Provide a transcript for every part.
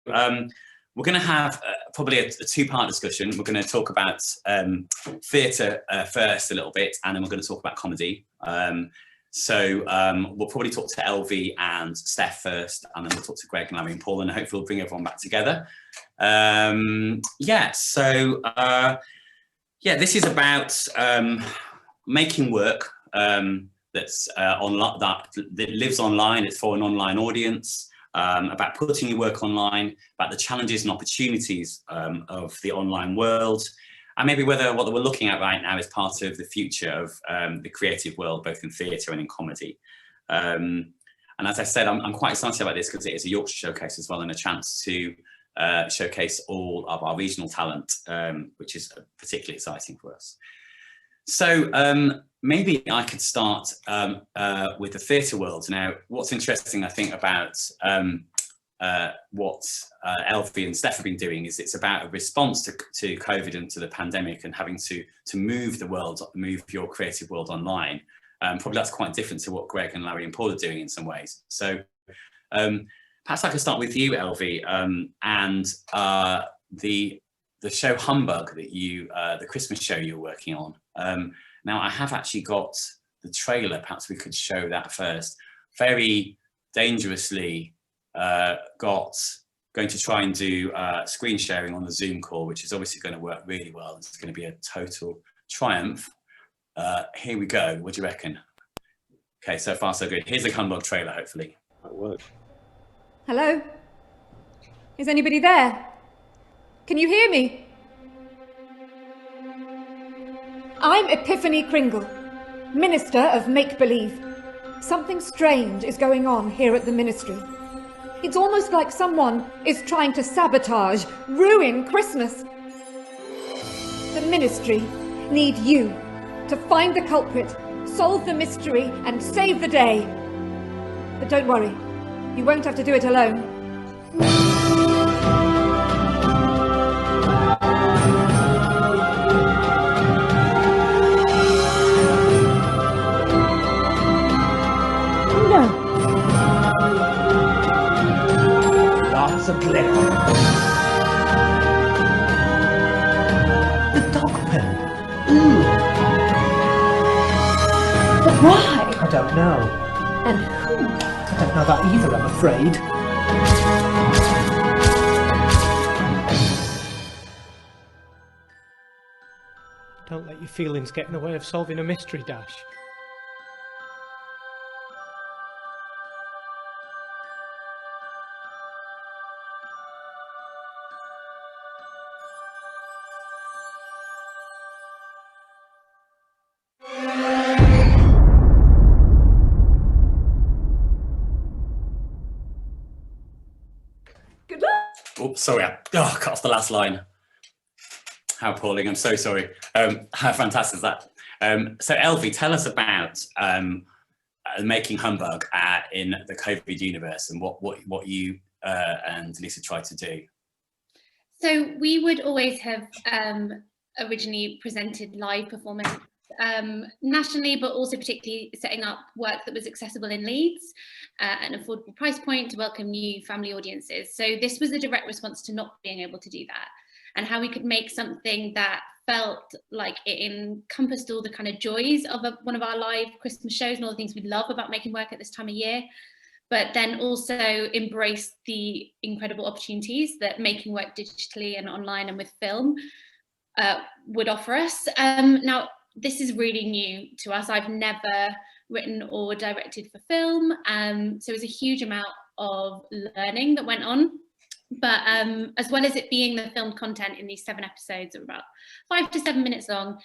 we're going to have probably a two-part discussion. We're going to talk about theatre first a little bit, and then we're going to talk about comedy. We'll probably talk to Elvi and Steph first, and then we'll talk to Greg and Larry and Paul, and hopefully we'll bring everyone back together. This is about making work that's that lives online. It's for an online audience, about putting your work online, about the challenges and opportunities of the online world, and maybe whether what we're looking at right now is part of the future of the creative world, both in theatre and in comedy. And as I said, I'm quite excited about this because it is a Yorkshire showcase as well, and a chance to showcase all of our regional talent, which is particularly exciting for us. So maybe I could start with the theatre world. Now, what's interesting, I think, about what Elvi and Steph have been doing is it's about a response to COVID and to the pandemic, and having to move the world, move your creative world online. Probably that's quite different to what Greg and Larry and Paul are doing in some ways. So perhaps I could start with you, Elvi, and the show Humbug that the Christmas show you're working on. Now I have actually got the trailer. Perhaps we could show that first. Very dangerously going to try and do screen sharing on the Zoom call, which is obviously going to work really well. It's going to be a total triumph. Here we go. What do you reckon? Okay, so far so good. Here's the Humbug trailer, hopefully. That works. Hello? Is anybody there? Can you hear me? I'm Epiphany Kringle, Minister of Make-Believe. Something strange is going on here at the Ministry. It's almost like someone is trying to sabotage, ruin Christmas. The Ministry need you to find the culprit, solve the mystery, and save the day. But don't worry, you won't have to do it alone. A blip. The dog pen. Ooh. But why? I don't know. And who? I don't know that either, I'm afraid. Don't let your feelings get in the way of solving a mystery, Dash. Sorry, I cut off the last line. How appalling, I'm so sorry. How fantastic is that? So Elvi, tell us about making Humbug in the COVID universe, and what you and Lisa tried to do. So we would always have originally presented live performance nationally, but also particularly setting up work that was accessible in Leeds at an affordable price point to welcome new family audiences. So this was a direct response to not being able to do that, and how we could make something that felt like it encompassed all the kind of joys of one of our live Christmas shows and all the things we love about making work at this time of year, but then also embrace the incredible opportunities that making work digitally and online and with film would offer us. Now, this is really new to us. I've never written or directed for film, so it was a huge amount of learning that went on. But as well as it being the filmed content in these 7 episodes that were about 5 to 7 minutes long,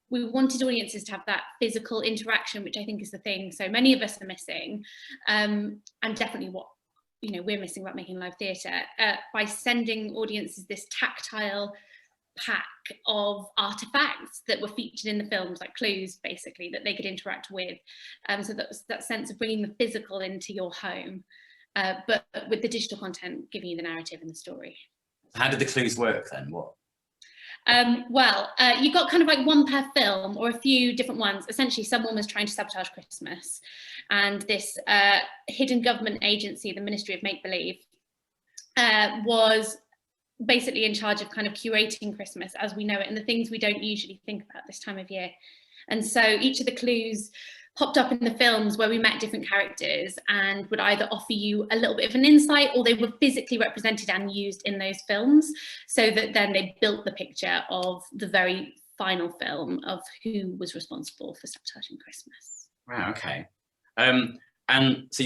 we wanted audiences to have that physical interaction, which I think is the thing so many of us are missing, and definitely what we're missing about making live theatre, by sending audiences this tactile pack of artifacts that were featured in the films, like clues basically, that they could interact with. So that was that sense of bringing the physical into your home, but with the digital content giving you the narrative and the story. How did the clues work then? What? You got kind of like one per film, or a few different ones. Essentially, someone was trying to sabotage Christmas, and this hidden government agency, the Ministry of Make-Believe, was basically in charge of kind of curating Christmas as we know it and the things we don't usually think about this time of year. And so each of the clues popped up in the films where we met different characters and would either offer you a little bit of an insight, or they were physically represented and used in those films, so that then they built the picture of the very final film of who was responsible for sabotaging Christmas. Wow, okay. And so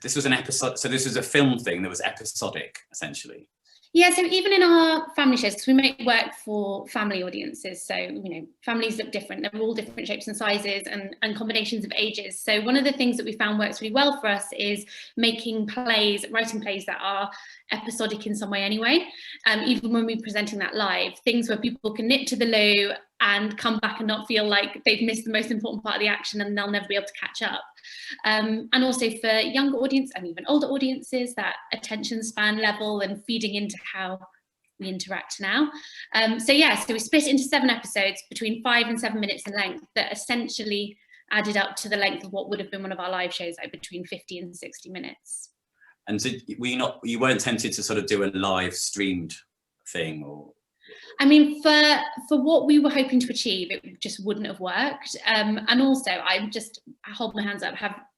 this was an episode, so this was a film thing that was episodic, essentially. Yeah, so even in our family shows, because we make work for family audiences, so, you know, families look different. They're all different shapes and sizes and combinations of ages. So one of the things that we found works really well for us is writing plays that are episodic in some way anyway. Even when we're presenting that live, things where people can nip to the loo and come back and not feel like they've missed the most important part of the action and they'll never be able to catch up. And also for younger audience and even older audiences, that attention span level and feeding into how we interact now. So we split it into 7 episodes between 5 and 7 minutes in length that essentially added up to the length of what would have been one of our live shows, like between 50 and 60 minutes. And so you weren't tempted to sort of do a live streamed thing, or? I mean, for what we were hoping to achieve, it just wouldn't have worked. And also, I hold my hands up,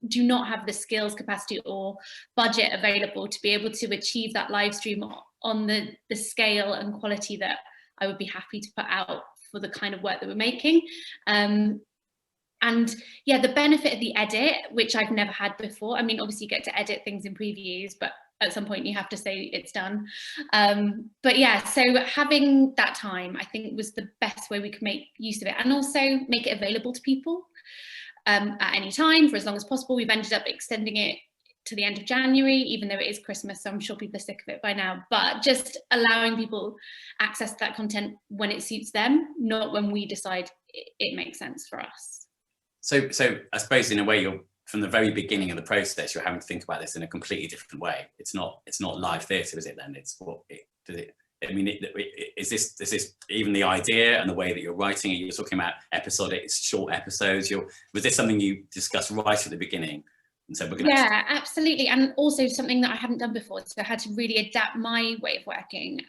do not have the skills, capacity or budget available to be able to achieve that live stream on the scale and quality that I would be happy to put out for the kind of work that we're making. And yeah, the benefit of the edit, which I've never had before. I mean, obviously you get to edit things in previews, but at some point you have to say it's done. But yeah, so having that time, I think, was the best way we could make use of it, and also make it available to people at any time for as long as possible. We've ended up extending it to the end of January, even though it is Christmas, so I'm sure people are sick of it by now, but just allowing people access to that content when it suits them, not when we decide it makes sense for us. So I suppose in a way, you're, from the very beginning of the process, you're having to think about this in a completely different way. It's not live theatre, is it? Then it's I mean, is this even the idea and the way that you're writing it? You're talking about episodic, short episodes. Was this something you discussed right at the beginning? And so we're going absolutely, and also something that I hadn't done before, so I had to really adapt my way of working.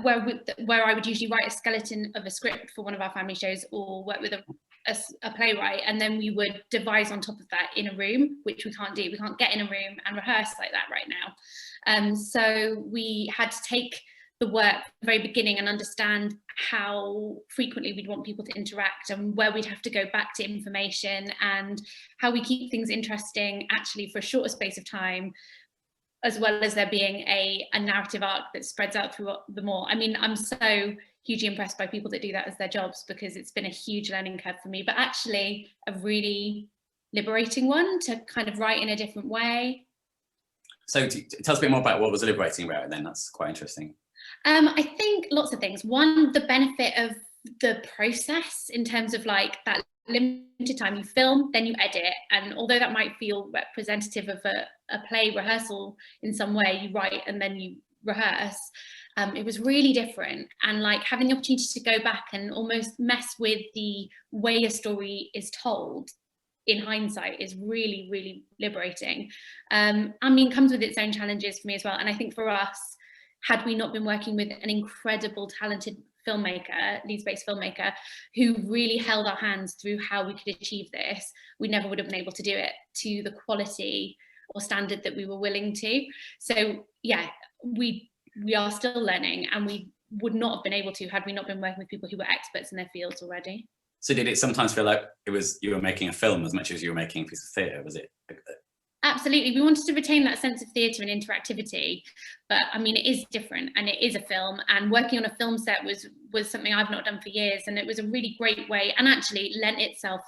Where I would usually write a skeleton of a script for one of our family shows, or work with a playwright, and then we would devise on top of that in a room, which we can't do. We can't get in a room and rehearse like that right now. So we had to take the work at the very beginning and understand how frequently we'd want people to interact, and where we'd have to go back to information, and how we keep things interesting actually for a shorter space of time, as well as there being a narrative arc that spreads out through the more. I mean, I'm so hugely impressed by people that do that as their jobs, because it's been a huge learning curve for me, but actually a really liberating one to kind of write in a different way. So tell us a bit more about what was liberating about it then. That's quite interesting. I think lots of things. One, the benefit of the process in terms of like that limited time. You film, then you edit, and although that might feel representative of a play rehearsal in some way, you write and then you rehearse. It was really different, and like having the opportunity to go back and almost mess with the way a story is told in hindsight is really, really liberating. I mean, it comes with its own challenges for me as well, and I think for us, had we not been working with an incredible, talented filmmaker, Leeds-based filmmaker, who really held our hands through how we could achieve this, we never would have been able to do it to the quality or standard that we were willing to. So yeah, we are still learning, and we would not have been able to had we not been working with people who were experts in their fields already. So did it sometimes feel like you were making a film as much as you were making a piece of theatre? Was it? Absolutely, we wanted to retain that sense of theatre and interactivity, but I mean, it is different, and it is a film, and working on a film set was something I've not done for years, and it was a really great way, and actually lent itself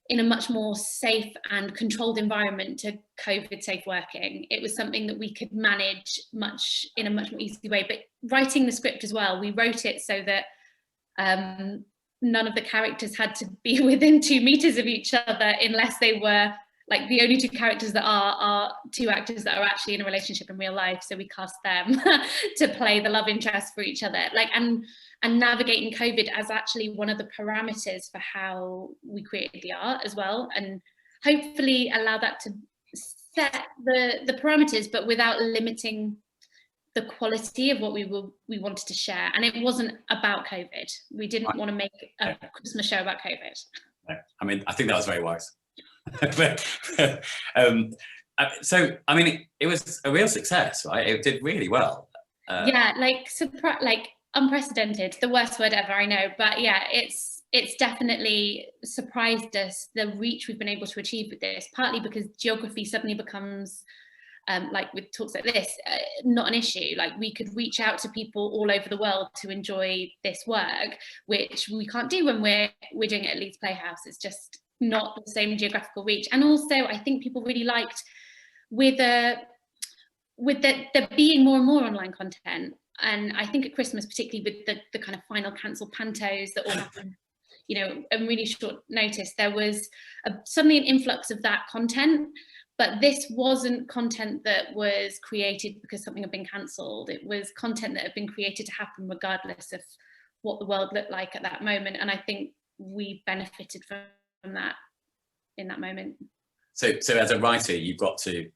in a much more safe and controlled environment to COVID safe working. It was something that we could manage in a much more easy way. But writing the script as well, we wrote it so that none of the characters had to be within 2 meters of each other, unless they were, like, the only 2 characters that are 2 actors that are actually in a relationship in real life. So we cast them to play the love interest for each other. Like, and navigating COVID as actually one of the parameters for how we created the art as well, and hopefully allow that to set the parameters, but without limiting the quality of what we wanted to share. And it wasn't about COVID. We didn't want to make a Christmas show about COVID. No. I mean, I think that was very wise. So, I mean, it was a real success, right? It did really well. Yeah, like unprecedented, the worst word ever, I know. But yeah, it's definitely surprised us, the reach we've been able to achieve with this, partly because geography suddenly becomes, like with talks like this, not an issue. Like we could reach out to people all over the world to enjoy this work, which we can't do when we're doing it at Leeds Playhouse. It's just not the same geographical reach. And also, I think people really liked with there being more and more online content. And I think at Christmas, particularly with the kind of final cancelled pantos that all happened, you know, in really short notice, there was suddenly an influx of that content. But this wasn't content that was created because something had been cancelled. It was content that had been created to happen regardless of what the world looked like at that moment. And I think we benefited from that in that moment. So as a writer, you've got to,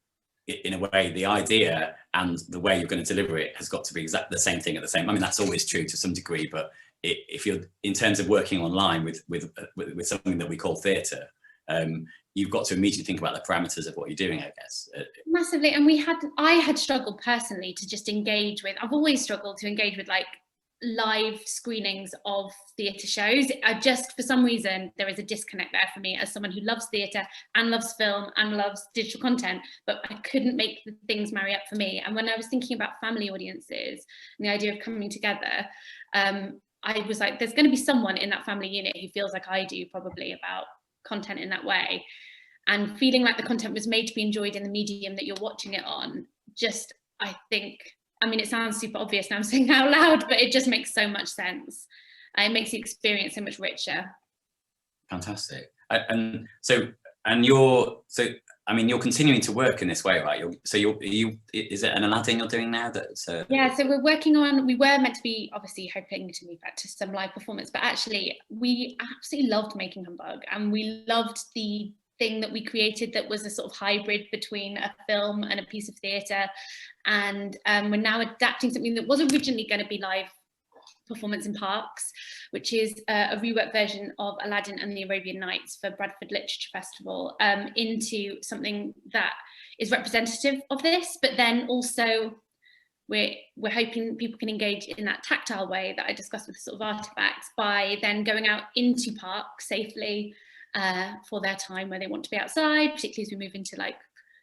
in a way, the idea and the way you're going to deliver it has got to be exactly the same thing at the same. I mean, that's always true to some degree, but if you're in terms of working online with something that we call theatre, you've got to immediately think about the parameters of what you're doing, I guess. Massively. And I had struggled personally to just engage with, I've always struggled to engage with like live screenings of theatre shows. I just, for some reason, there is a disconnect there for me as someone who loves theatre and loves film and loves digital content, but I couldn't make the things marry up for me. And when I was thinking about family audiences and the idea of coming together, I was like, there's going to be someone in that family unit who feels like I do probably about content in that way, and feeling like the content was made to be enjoyed in the medium that you're watching it on. Just, I think, I mean, it sounds super obvious now I'm saying out loud, but it just makes so much sense. It makes the experience so much richer. Fantastic. I mean, you're continuing to work in this way, right? Is it an Aladdin you're doing now? Yeah, so we're working on, we were meant to be obviously hoping to move back to some live performance, but actually we absolutely loved making Humbug, and we loved the thing that we created that was a sort of hybrid between a film and a piece of theatre. And we're now adapting something that was originally going to be live performance in parks, which is a reworked version of Aladdin and the Arabian Nights for Bradford Literature Festival, into something that is representative of this, but then also we're hoping people can engage in that tactile way that I discussed with the sort of artifacts, by then going out into parks safely for their time where they want to be outside, particularly as we move into like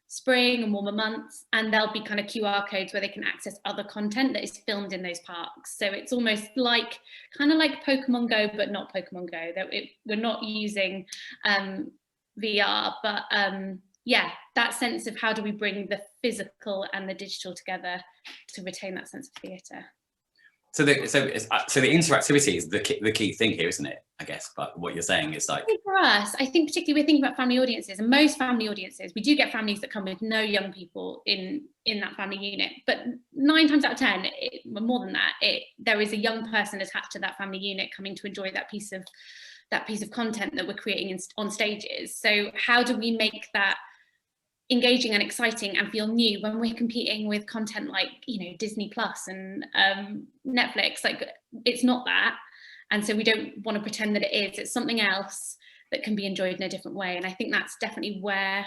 spring and warmer months, and there'll be kind of QR codes where they can access other content that is filmed in those parks. So it's almost like, kind of like Pokemon Go, but not Pokemon Go. We're not using VR, but yeah, that sense of how do we bring the physical and the digital together to retain that sense of theatre. So the interactivity is the key thing here, isn't it? I guess, but what you're saying is like, for us, I think particularly we're thinking about family audiences, and most family audiences, we do get families that come with no young people in that family unit, but 9 times out of 10, more than that, there is a young person attached to that family unit coming to enjoy that piece of content that we're creating on stages. So how do we make that engaging and exciting and feel new when we're competing with content like, you know, Disney Plus and Netflix? Like, it's not that. And so we don't want to pretend that it is. It's something else that can be enjoyed in a different way. And I think that's definitely where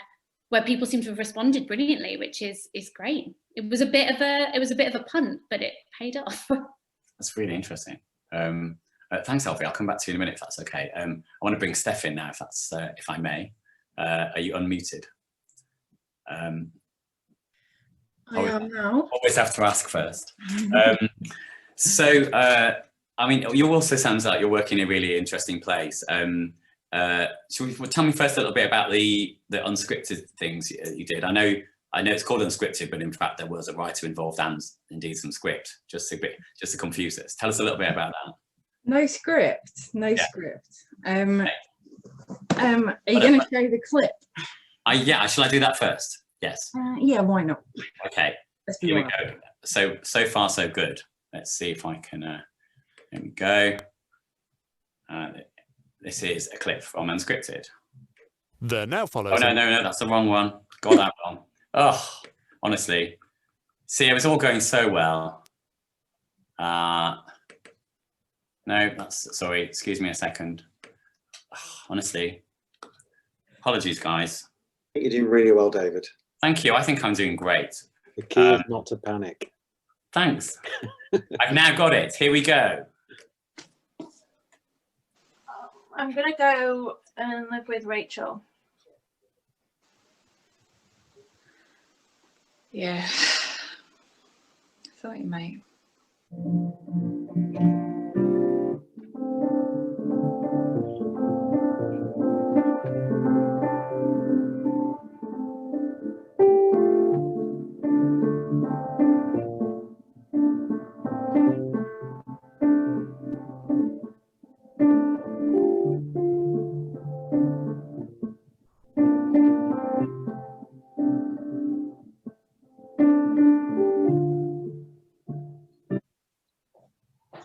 people seem to have responded brilliantly, which is great. It was a bit of a punt, but it paid off. That's really interesting. Thanks, Elvi. I'll come back to you in a minute if that's okay. I want to bring Steph in now, if I may. Are you unmuted? I am now. Always have to ask first. I mean, you also sounds like you're working in a really interesting place. Tell me first a little bit about the unscripted things you did. I know it's called unscripted, but in fact there was a writer involved and indeed some script. Just to confuse us. Tell us a little bit about that. No script. Are you going to show the clip? Yeah, shall I do that first? Yes. Yeah, why not? Okay, here we go. So far so good. Let's see if I can, here we go. This is a clip from Unscripted. There now follows... Oh, no, that's the wrong one. Got that wrong. Oh, honestly. See, it was all going so well. No, sorry, excuse me a second. Oh, honestly, apologies, guys. You're doing really well, David. Thank you. I think I'm doing great. The key is not to panic. Thanks. I've now got it. Here we go. I'm going to go and live with Rachel. Yeah. I thought you might.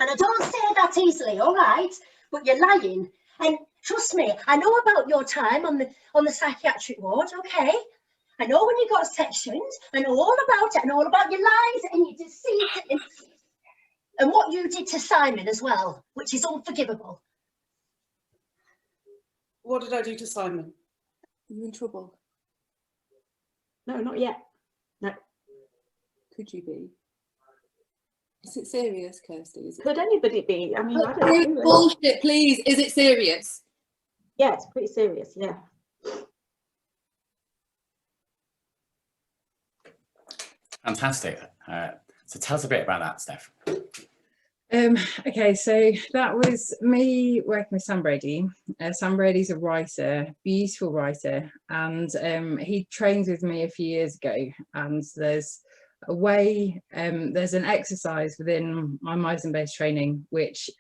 And I don't say that easily, all right? But you're lying. And trust me, I know about your time on the psychiatric ward, okay? I know when you got sectioned, I know all about it, and all about your lies and your deceit and what you did to Simon as well, which is unforgivable. What did I do to Simon? Are you in trouble? No, not yet. No. Could you be? Is it serious, Kirsty? Is it? Could anybody be? I mean, I don't know. Bullshit, please. Is it serious? Yeah, it's pretty serious, yeah. Fantastic. So tell us a bit about that, Steph. Okay, so that was me working with Sam Brady. Sam Brady's a writer, beautiful writer, and he trained with me a few years ago, and there's a way, there's an exercise within my Meissen-based training which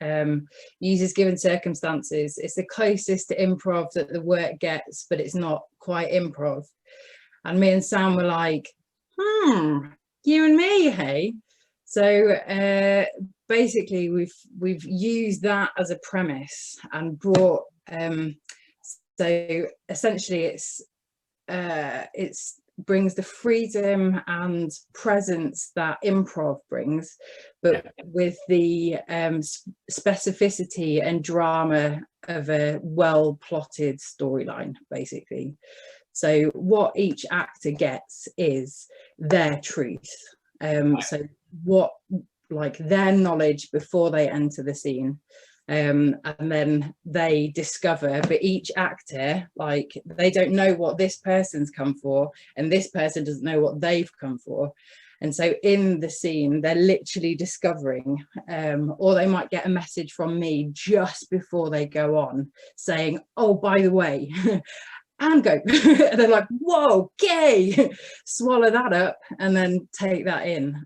uses given circumstances. It's the closest to improv that the work gets, but it's not quite improv. And me and Sam were like, you and me, hey? So basically we've used that as a premise and brought so essentially it's brings the freedom and presence that improv brings, but with the specificity and drama of a well plotted storyline, basically. So what each actor gets is their truth. So what, like, their knowledge before they enter the scene, and then they discover, but each actor, like, they don't know what this person's come for and this person doesn't know what they've come for. And so in the scene they're literally discovering, or they might get a message from me just before they go on saying, oh, by the way, and go. And they're like, whoa, gay, swallow that up and then take that in.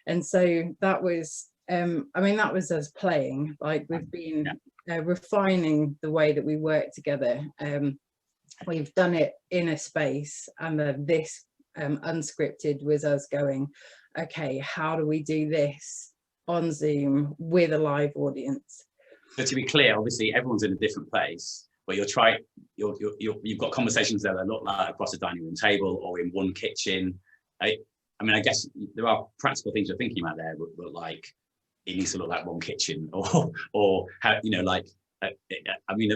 And so that was, I mean, that was us playing, like, we've been refining the way that we work together. We've done it in a space, and this unscripted was us going, okay, how do we do this on Zoom with a live audience? So to be clear, obviously everyone's in a different place, but you've got conversations that look like across a dining room table or in one kitchen. I mean, I guess there are practical things you're thinking about there, but like, it needs to look like one kitchen, or how, you know, like, I mean,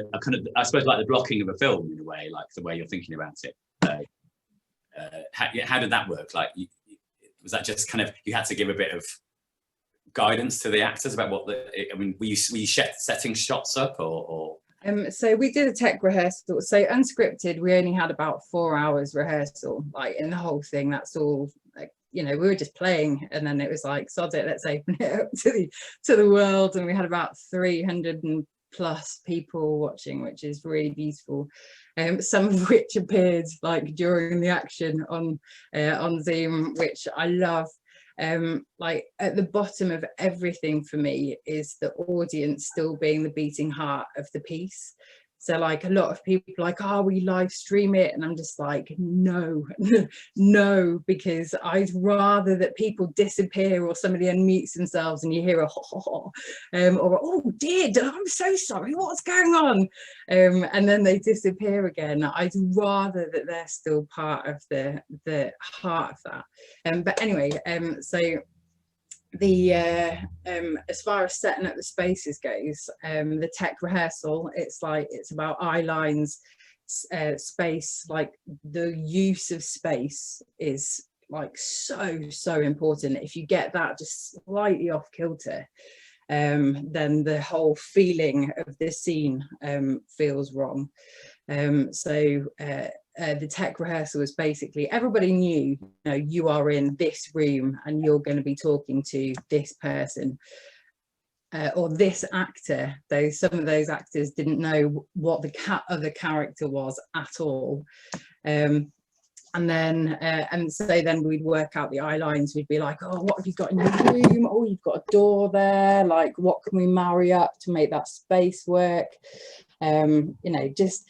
I suppose like the blocking of a film in a way, like the way you're thinking about it. How did that work? Like, was that just kind of, you had to give a bit of guidance to the actors about what I mean, were you setting shots up or? So we did a tech rehearsal. So unscripted, we only had about 4 hours rehearsal, like, in the whole thing. That's all, like, you know, we were just playing, and then it was like, sod it, let's open it up to the world. And we had about 300 and plus people watching, which is really beautiful. Some of which appeared like during the action on Zoom, which I love. Like, at the bottom of everything for me is the audience still being the beating heart of the piece. So like a lot of people are like, oh, we live stream it, and I'm just like, no, no, because I'd rather that people disappear or somebody unmutes themselves and you hear a ho ho ho, or oh dear, I'm so sorry, what's going on, and then they disappear again. I'd rather that they're still part of the heart of that. But anyway, so the as far as setting up the spaces goes, the tech rehearsal, it's about eye lines, space, like the use of space is like so important. If you get that just slightly off kilter, then the whole feeling of the scene feels wrong. The tech rehearsal was basically, everybody knew, you know, you are in this room and you're going to be talking to this person, or this actor, though some of those actors didn't know what the other character was at all. And so then we'd work out the eye lines. We'd be like, oh, what have you got in your room? Oh, you've got a door there. Like, what can we marry up to make that space work? You know, just,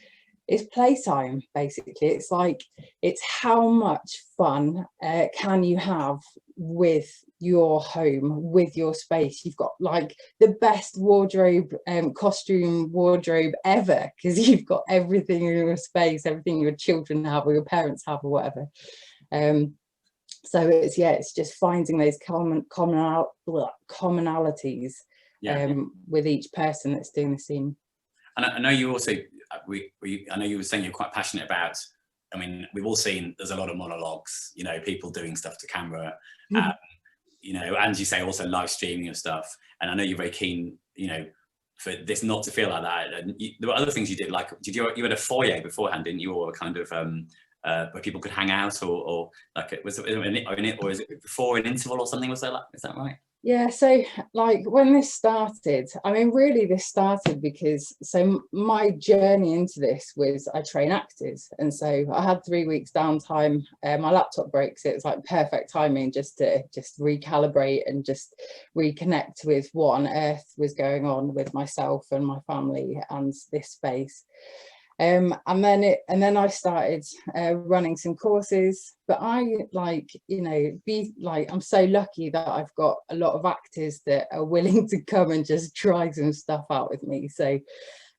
it's playtime, basically. It's like, it's how much fun can you have with your home, with your space. You've got like the best wardrobe, costume wardrobe ever, because you've got everything in your space, everything your children have or your parents have or whatever. So it's, yeah, it's just finding those commonalities with each person that's doing the scene. And I know you also, I know you were saying you're quite passionate about, I mean, we've all seen there's a lot of monologues, you know, people doing stuff to camera, you know, and you say also live streaming of stuff. And I know you're very keen, you know, for this not to feel like that. And there were other things you did, like, you had a foyer beforehand, didn't you? Or kind of, where people could hang out, or like, was it, or is it before an interval or something? Was there, like, is that right? Yeah, so like when this started, I mean, really this started because, so my journey into this was I train actors, and so I had 3 weeks downtime. My laptop breaks, so it was like perfect timing just to recalibrate and just reconnect with what on earth was going on with myself and my family and this space. And then I started running some courses, but I, like, you know, I'm so lucky that I've got a lot of actors that are willing to come and just try some stuff out with me. So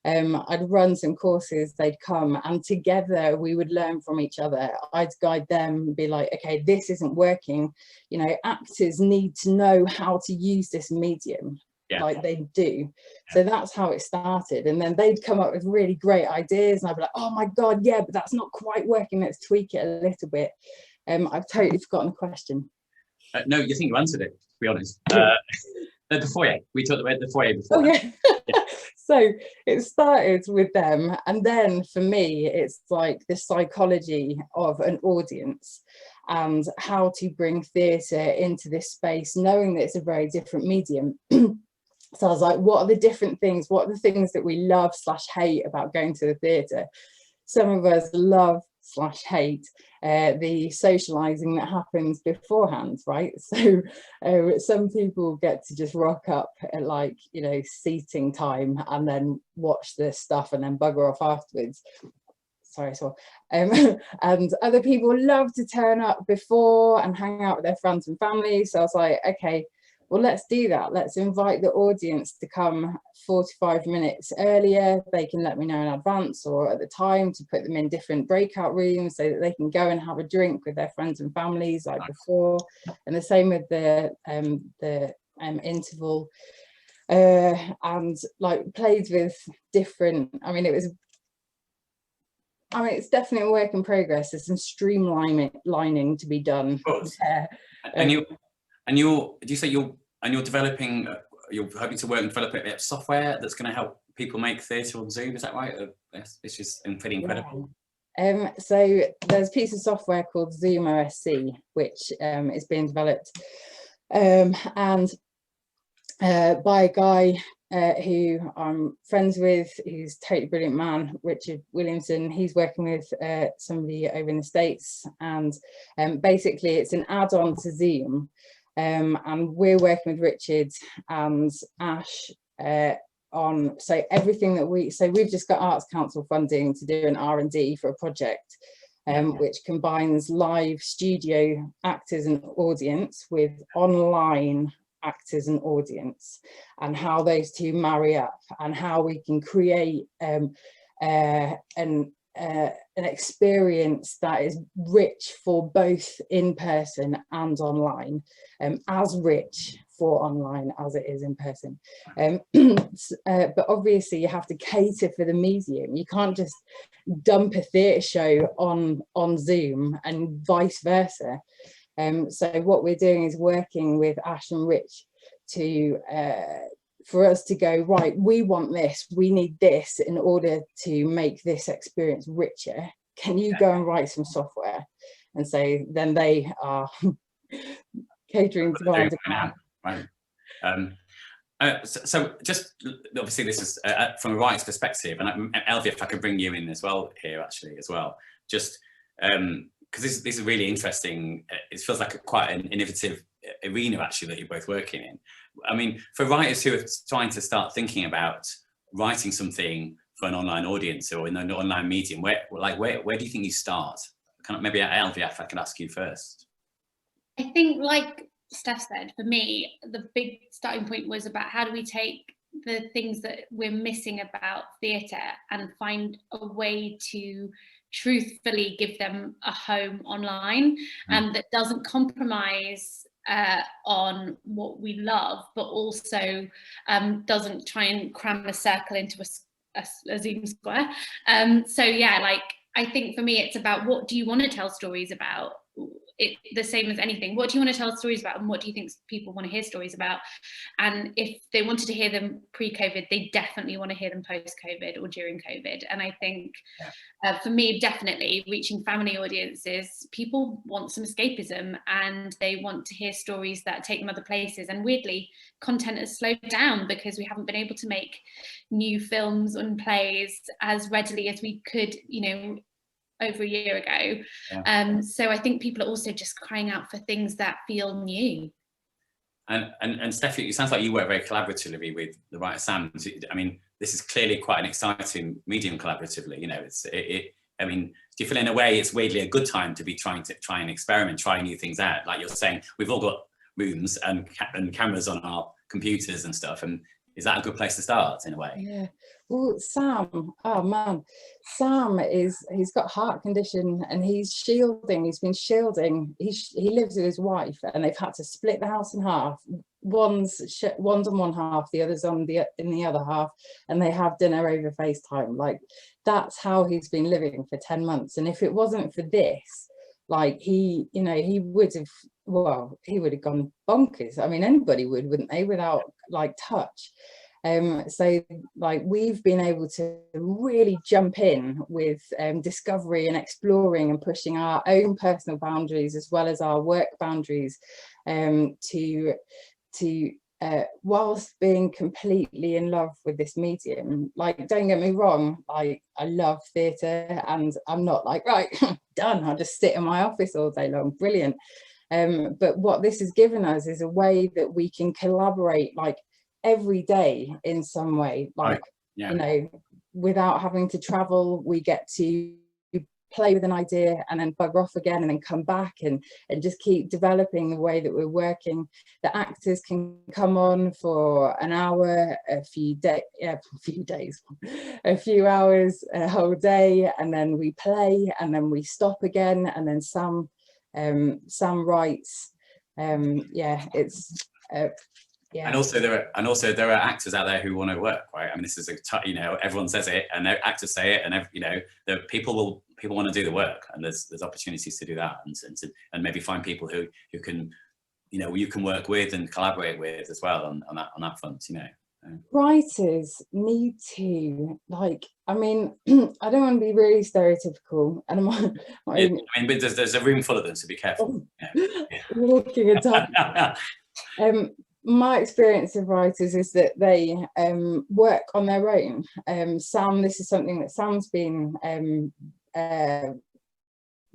I'd run some courses, they'd come, and together we would learn from each other. I'd guide them and be like, okay, this isn't working. You know, actors need to know how to use this medium. Yeah. Like they do. So that's how it started. And then they'd come up with really great ideas and I'd be like, oh my God, yeah, but that's not quite working. Let's tweak it a little bit. I've totally forgotten the question. No, you think you answered it, to be honest. The foyer, we talked about the foyer before. Oh, yeah. Yeah. So it started with them. And then for me, it's like the psychology of an audience and how to bring theatre into this space, knowing that it's a very different medium. So I was like, what are the different things? What are the things that we love / hate about going to the theatre? Some of us love / hate the socialising that happens beforehand, right? So some people get to just rock up at, like, you know, seating time and then watch this stuff and then bugger off afterwards. Sorry, and other people love to turn up before and hang out with their friends and family. So I was like, okay, well, let's do that. Let's invite the audience to come 45 minutes earlier. They can let me know in advance or at the time to put them in different breakout rooms so that they can go and have a drink with their friends and families like before. And the same with the interval. And like played with different, it's definitely a work in progress. There's some streamlining to be done there. You're developing, you're hoping to work and develop a bit of software that's going to help people make theatre on Zoom, is that right? It's just pretty incredible. Yeah. So there's a piece of software called Zoom OSC, which is being developed and by a guy who I'm friends with, who's a totally brilliant man, Richard Williamson. He's working with somebody over in the States, and basically it's an add-on to Zoom. And we're working with Richard and Ash on, so everything that we've just got Arts Council funding to do an R&D for a project which combines live studio actors and audience with online actors and audience, and how those two marry up, and how we can create an experience that is rich for both in person and online, as rich for online as it is in person. But obviously you have to cater for the medium. You can't just dump a theatre show on Zoom and vice versa. So what we're doing is working with Ash and Rich to for us to go, right, we want this, we need this in order to make this experience richer. Can you go and write some software? And so then they are catering to our demand. Right. So just obviously this is from a writer's perspective, and Elvi, if I could bring you in as well here actually as well, just because this is really interesting. It feels like quite an innovative arena actually that you're both working in. I mean, for writers who are trying to start thinking about writing something for an online audience or in an online medium, where do you think you start? Maybe Elvi, if I could ask you first. I think, like Steph said, for me, the big starting point was about how do we take the things that we're missing about theatre and find a way to truthfully give them a home online, and that doesn't compromise on what we love, but also doesn't try and cram a circle into a Zoom square. So yeah, like I think for me it's about, what do you want to tell stories about? The same as anything, what do you want to tell stories about, and what do you think people want to hear stories about? And if they wanted to hear them pre-COVID, they definitely want to hear them post-COVID or during COVID. And I think for me, definitely reaching family audiences, people want some escapism and they want to hear stories that take them other places. And weirdly, content has slowed down because we haven't been able to make new films and plays as readily as we could, you know, over a year ago. So I think people are also just crying out for things that feel new. And Steph, it sounds like you work very collaboratively with the writer Sam. I mean, this is clearly quite an exciting medium collaboratively. You know, I mean, do you feel in a way it's weirdly a good time to be trying and experiment, try new things out? Like you're saying, we've all got rooms and cameras on our computers and stuff, and is that a good place to start in a way? Yeah. Well, Sam, oh man, Sam he's got heart condition and he's been shielding. He lives with his wife and they've had to split the house in half. One's on one half, the other's in the other half, and they have dinner over FaceTime. Like, that's how he's been living for 10 months. And if it wasn't for this, like he would have gone bonkers. I mean, anybody would, wouldn't they, without like touch. So like we've been able to really jump in with discovery and exploring and pushing our own personal boundaries as well as our work boundaries, to whilst being completely in love with this medium. Like, don't get me wrong, I love theatre and I'm not like, right, done, I'll just sit in my office all day long, brilliant. But what this has given us is a way that we can collaborate like every day in some way, like you know, without having to travel. We get to play with an idea and then bugger off again and then come back and just keep developing the way that we're working. The actors can come on for an hour, a few hours, a whole day, and then we play and then we stop again, and then Sam writes. And also there are actors out there who want to work, right? I mean, this is you know, everyone says it and actors say it, and you know, the people want to do the work, and there's opportunities to do that, and maybe find people who can, you know, you can work with and collaborate with as well on that front, you know. Writers need to, like, I mean, I don't want to be really stereotypical, and I mean, but there's a room full of them, so be careful. Walking a dog. My experience of writers is that they work on their own. Sam, this is something that Sam's been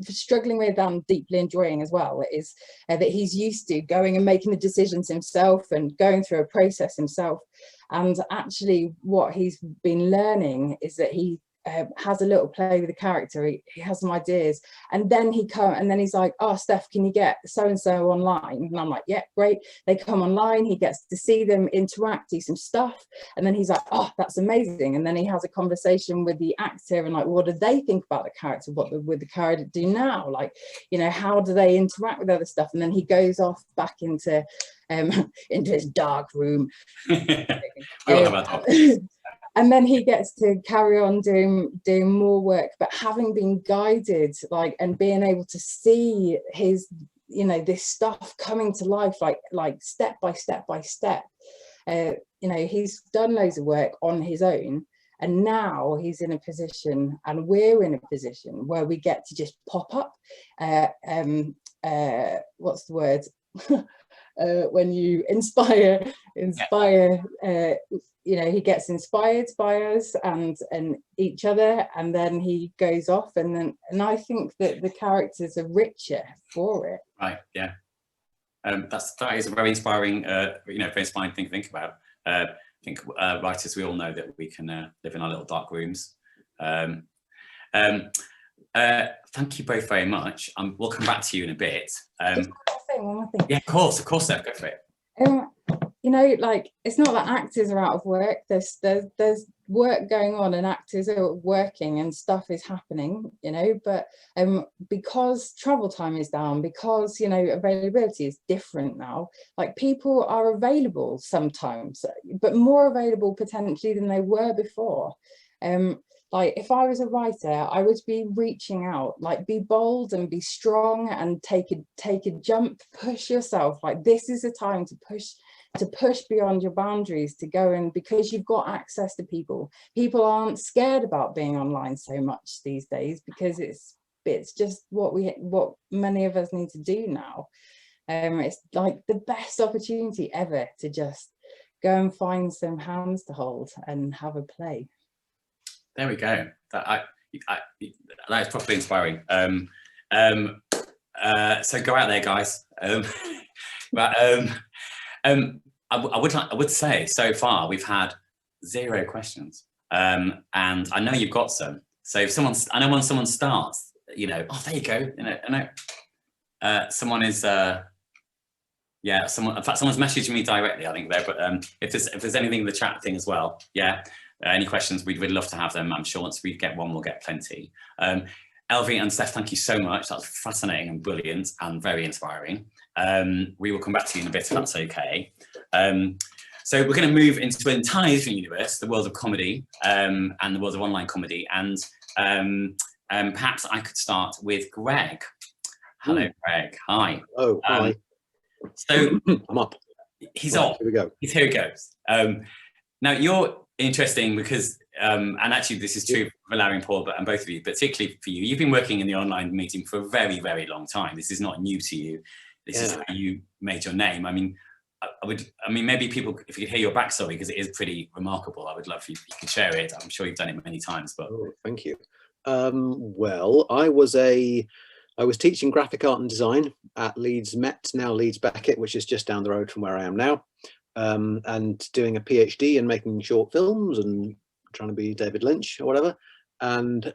struggling with and deeply enjoying as well is that he's used to going and making the decisions himself and going through a process himself. And actually what he's been learning is that he has a little play with the character, he has some ideas, and then he's like, oh Steph, can you get so and so online? And I'm like, yeah, great. They come online, he gets to see them interact, do some stuff, and then he's like, oh, that's amazing. And then he has a conversation with the actor and like, what do they think about the character, what would the character do now, like, you know, how do they interact with other stuff? And then he goes off back into his dark room. And then he gets to carry on doing more work, but having been guided, like, and being able to see his, you know, this stuff coming to life, like step by step by step. You know, he's done loads of work on his own, and now he's in a position, and we're in a position where we get to just pop up. What's the word? When you inspire. You know, he gets inspired by us and each other, and then he goes off, and I think that the characters are richer for it. Right. Yeah. That is a very inspiring, you know, very inspiring thing to think about. I think writers, we all know that we can live in our little dark rooms. Thank you both very much. We'll come back to you in a bit. Just one more thing. Yeah, of course, Steph, go for it. You know, like, it's not that actors are out of work. There's work going on, and actors are working, and stuff is happening, you know, but because travel time is down, because, you know, availability is different now, like, people are available sometimes, but more available potentially than they were before. Like, if I was a writer, I would be reaching out, like, be bold and be strong and take a jump, push yourself. Like, this is a time to push beyond your boundaries, to go in, because you've got access to people. People aren't scared about being online so much these days, because it's just what many of us need to do now. It's like the best opportunity ever to just go and find some hands to hold and have a play. There we go. That is properly inspiring. So go out there, guys. I would say so far we've had 0 questions, and I know you've got some. So if I know when someone starts, you know, oh, there you go. You know, someone is, yeah, someone. In fact, someone's messaging me directly, I think there. But if there's anything in the chat thing as well, yeah. Any questions, we'd really love to have them. I'm sure once we get one, we'll get plenty. Elvi and Steph, thank you so much. That's fascinating and brilliant and very inspiring. We will come back to you in a bit if that's okay. So we're going to move into an entirely different universe, the world of comedy and the world of online comedy. And perhaps I could start with Greg. Hello, Greg. Hi. Oh, hi. So I'm up. He's off. Here we go. Here he goes. Now you're interesting because, and actually this is true for Larry and Paul, and both of you, but particularly for you, you've been working in the online medium for a very, very long time. This is not new to you. This is how you made your name. I mean, maybe people, if you could hear your backstory, because it is pretty remarkable, I would love if you could share it. I'm sure you've done it many times, but. Oh, thank you. Well, I was teaching graphic art and design at Leeds Met, now Leeds Beckett, which is just down the road from where I am now. And doing a PhD and making short films and trying to be David Lynch or whatever, and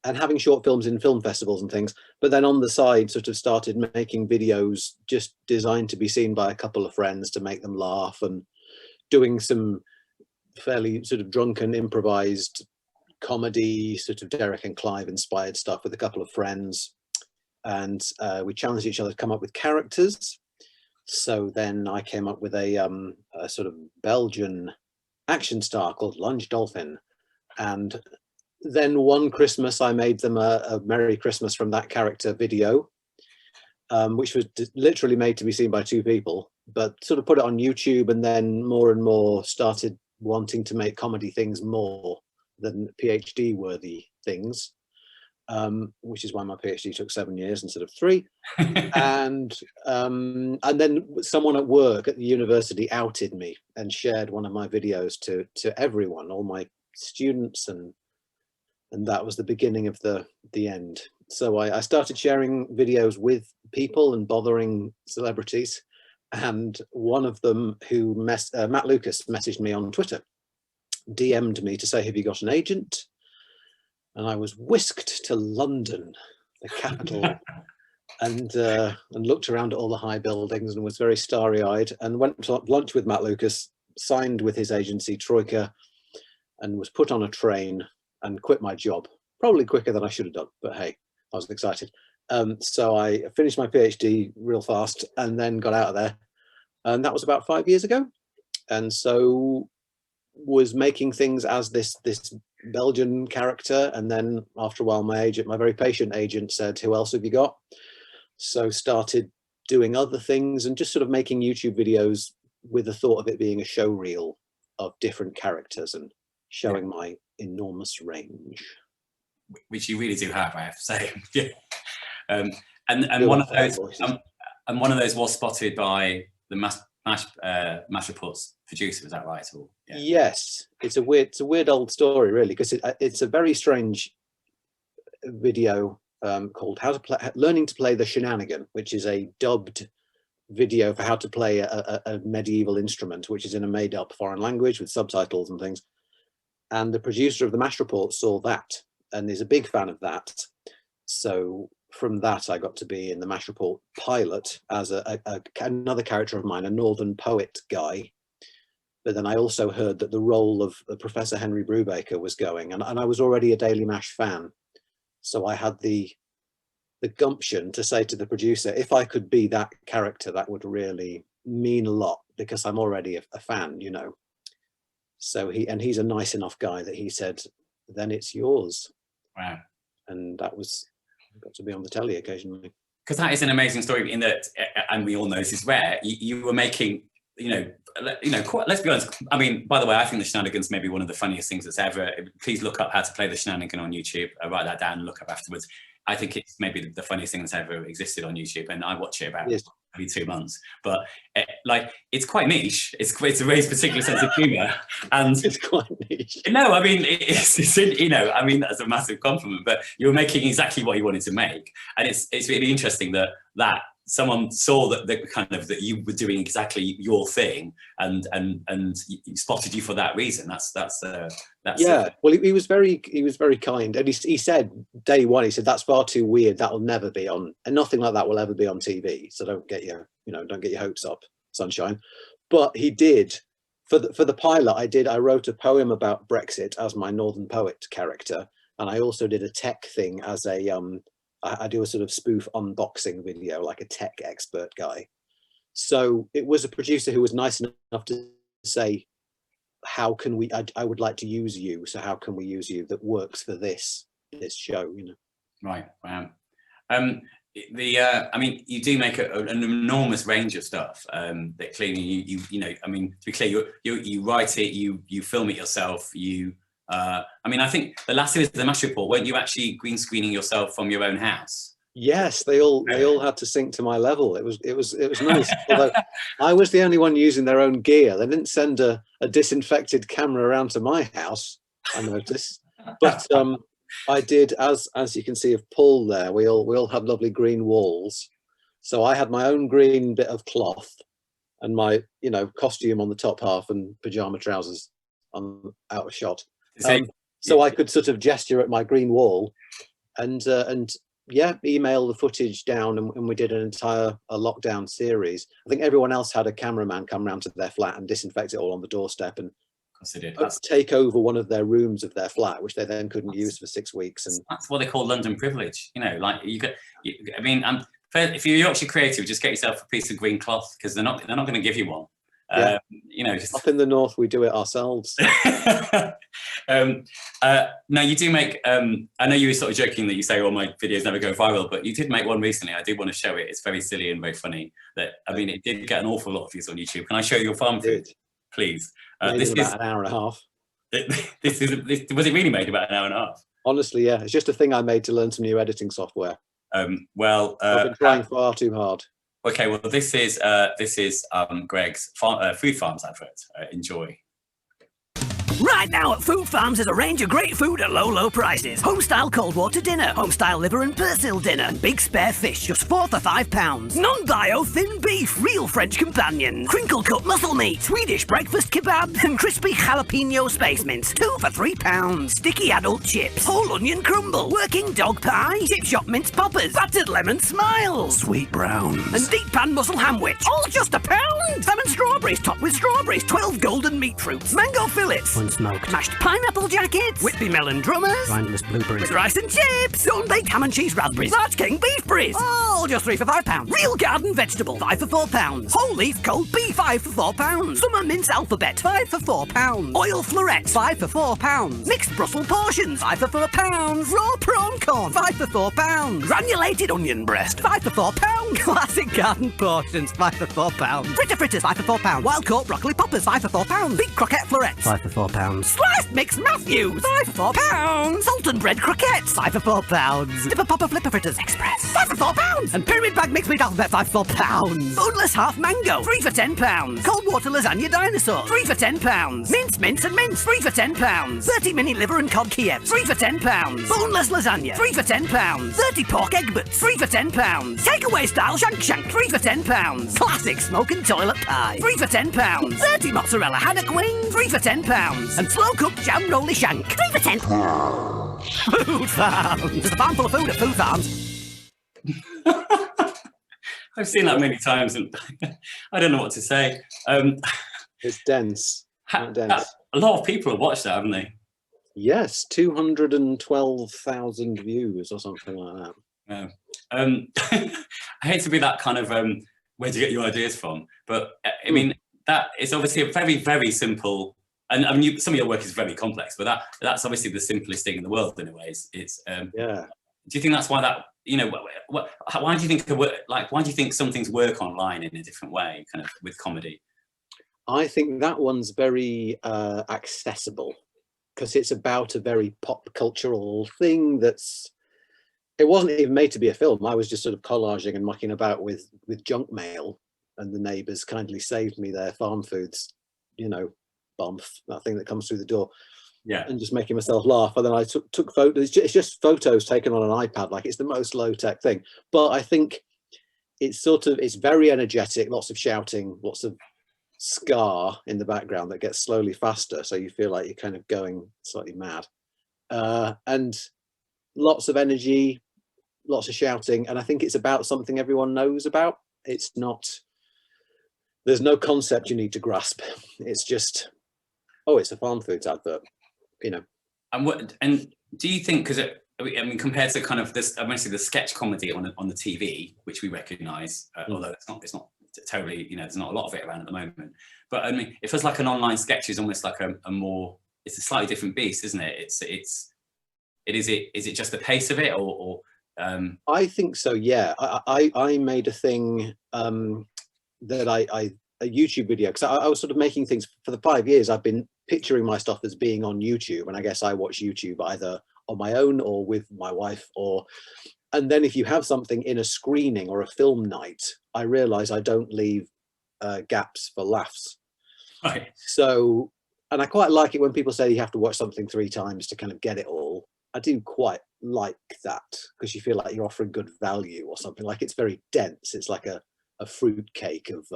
having short films in film festivals and things. But then on the side, sort of started making videos just designed to be seen by a couple of friends to make them laugh, and doing some fairly sort of drunken improvised comedy, sort of Derek and Clive inspired stuff with a couple of friends. And we challenged each other to come up with characters. So then I came up with a sort of Belgian action star called Lunge Dolphin. And then one Christmas I made them a Merry Christmas from that character video, which was literally made to be seen by 2 people, but sort of put it on YouTube, and then more and more started wanting to make comedy things more than PhD worthy things. Which is why my PhD took 7 years instead of 3. And then someone at work at the university outed me and shared one of my videos to everyone, all my students, and that was the beginning of the end. So I started sharing videos with people and bothering celebrities. And one of them, who Matt Lucas, messaged me on Twitter, DM'd me to say, have you got an agent? And I was whisked to London, the capital, and looked around at all the high buildings and was very starry-eyed, and went to lunch with Matt Lucas, signed with his agency Troika, and was put on a train and quit my job. Probably quicker than I should have done, but hey, I was excited. So I finished my PhD real fast and then got out of there. And that was about 5 years ago. And so was making things as this Belgian character. And then after a while, my very patient agent said, who else have you got? So started doing other things and just sort of making YouTube videos with the thought of it being a show reel of different characters and showing my enormous range. Which you really do have, I have to say. Yeah. And one of those was spotted by the Mash Reports producer, is that right? Or, yeah. Yes, it's a weird old story, really, because it's a very strange video called Learning to Play the Shenanigan, which is a dubbed video for how to play a medieval instrument, which is in a made-up foreign language with subtitles and things. And the producer of the Mash Report saw that and is a big fan of that. So from that, I got to be in the Mash Report pilot as another character of mine, a Northern poet guy. But then I also heard that the role of Professor Henry Brubaker was going, and I was already a Daily Mash fan. So I had the gumption to say to the producer, if I could be that character, that would really mean a lot, because I'm already a fan, you know. So he's a nice enough guy that he said, then it's yours. Wow. And that was, got to be on the telly occasionally. Because that is an amazing story in that, and we all know this is rare, you were making, quite, let's be honest. I mean, by the way, I think the Shenanigans may be one of the funniest things that's ever. Please look up How to Play the Shenanigan on YouTube. Write that down and look up afterwards. I think it's maybe the funniest thing that's ever existed on YouTube, and I watch it about every 2 months. But it's quite niche. It's a very particular sense of humour, and it's quite niche. No, I mean it's I mean that's a massive compliment. But you were making exactly what you wanted to make, and it's really interesting that someone saw that you were doing exactly your thing, and spotted you for that reason. That's yeah. Well, he was very kind, and he said day one, he said, that's far too weird. That'll never be on, and nothing like that will ever be on TV. So don't get your hopes up, sunshine. But he did for the pilot. I wrote a poem about Brexit as my Northern poet character, and I also did a tech thing as I do a sort of spoof unboxing video, like a tech expert guy. So it was a producer who was nice enough to say, how can we, I would like to use you. So how can we use you that works for this show, you know? Right. Wow. I mean, you do make an enormous range of stuff that clearly I mean, to be clear, you write it, you film it yourself, I mean, I think the last series of the Mash Report, weren't you actually green screening yourself from your own house? Yes, they all had to sync to my level. It was nice. Although I was the only one using their own gear. They didn't send a disinfected camera around to my house, I noticed. But I did, as you can see of Paul there, we all have lovely green walls. So I had my own green bit of cloth and my costume on the top half and pajama trousers out of shot. So I could sort of gesture at my green wall and email the footage down, and we did an entire lockdown series. I think everyone else had a cameraman come round to their flat and disinfect it all on the doorstep and take over one of their rooms of their flat, which they then couldn't use for 6 weeks. And that's what they call London privilege. Like I mean, if you're Yorkshire creative, just get yourself a piece of green cloth, because they're not going to give you one. Yeah. Just up in the north, we do it ourselves. No, you do make. I know you were sort of joking that you say all my videos never go viral, but you did make one recently. I did want to show it. It's very silly and very funny. I mean, it did get an awful lot of views on YouTube. Can I show you your farm food, please? This is about an hour and a half. Was it really made about an hour and a half? Honestly, yeah. It's just a thing I made to learn some new editing software. I've been trying far too hard. Okay, well, this is Greg's food farms advert. Enjoy. Right! Right now at Food Farms there's a range of great food at low prices. Home-style cold water dinner, home-style liver and persil dinner, and big spare fish, just 4 for £5. Non-bio thin beef, real French companion, crinkle-cut muscle meat, Swedish breakfast kebab, and crispy jalapeno space mince, 2 for £3. Sticky adult chips, whole onion crumble, working dog pie, chip shop mince poppers, battered lemon smiles, sweet browns, and deep pan mussel hamwich, all just £1. Salmon strawberries topped with strawberries, 12 golden meat fruits, mango fillets, unsmoked, mashed pineapple jackets, Whitby melon drummers, rindless blueberries, with rice and chips, stone-baked ham and cheese raspberries, large king beef bries, all just 3 for £5. Real garden vegetable, 5 for £4. Whole leaf cold beef, 5 for £4. Summer mince alphabet, 5 for £4. Oil florets, 5 for £4. Mixed Brussels portions, 5 for £4. Raw prawn corn, 5 for £4. Granulated onion breast, 5 for £4. Classic garden portions, 5 for £4. Fritters, 5 for £4. Wild caught broccoli poppers, 5 for £4. Big croquette florets, 5 for £4. Sliced mixed Matthews, 5 for £4. Salt and bread croquettes, 5 for £4. Dipper popper flipper fritters express, 5 for £4. And pyramid bag mixed meat alphabet, 5 for £4. Boneless half mango, 3 for £10. Cold water lasagna dinosaur, 3 for £10. Mince and mince, 3 for £10. 30 mini liver and cod Kiev, 3 for £10. Boneless lasagna, 3 for £10. 30 pork egg butts, 3 for £10. Takeaway style shank, 3 for £10. Classic smoke and toilet pie, 3 for £10. 30 mozzarella haddock wing, 3 for £10. And slow cooked jam rolly shank, 3 for £10. Food Farms. There's a farm full of food at Food Farms. I've seen that many times and I don't know what to say. It's dense. A lot of people have watched that, haven't they? Yes, 212,000 views or something like that. Yeah. I hate to be that kind of where do you get your ideas from? But I mean, that is obviously a very, very simple, and I mean, some of your work is very complex, but that's obviously the simplest thing in the world in a way. It's yeah. Do you think that's why that, you know, why do you think why do you think some things work online in a different way, kind of with comedy? I think that one's very accessible because it's about a very pop cultural thing it wasn't even made to be a film. I was just sort of collaging and mucking about with junk mail, and the neighbours kindly saved me their farm foods, you know, bump, that thing that comes through the door. Yeah. And just making myself laugh. And then I took photos. It's just photos taken on an iPad. Like, it's the most low-tech thing. But I think it's very energetic, lots of shouting, lots of scar in the background that gets slowly faster. So you feel like you're kind of going slightly mad. And lots of energy, lots of shouting. And I think it's about something everyone knows about. It's not, there's no concept you need to grasp. It's just, oh, it's a farm foods advert. You know, and do you think, because I mean, compared to kind of this, obviously the sketch comedy on the TV, which we recognise, although it's not terribly, you know, there's not a lot of it around at the moment. But I mean, it feels like an online sketch is almost like a more, it's a slightly different beast, isn't it? Is it just the pace of it, or? I think so. Yeah, I made a thing that a YouTube video, because I was sort of making things for the 5 years. I've been picturing my stuff as being on YouTube, and I guess I watch YouTube either on my own or with my wife, and then if you have something in a screening or a film night, I realize I don't leave gaps for laughs. Right. So, and I quite like it when people say you have to watch something 3 times to kind of get it all. I do quite like that, because you feel like you're offering good value or something. Like, it's very dense. It's like a fruit cake of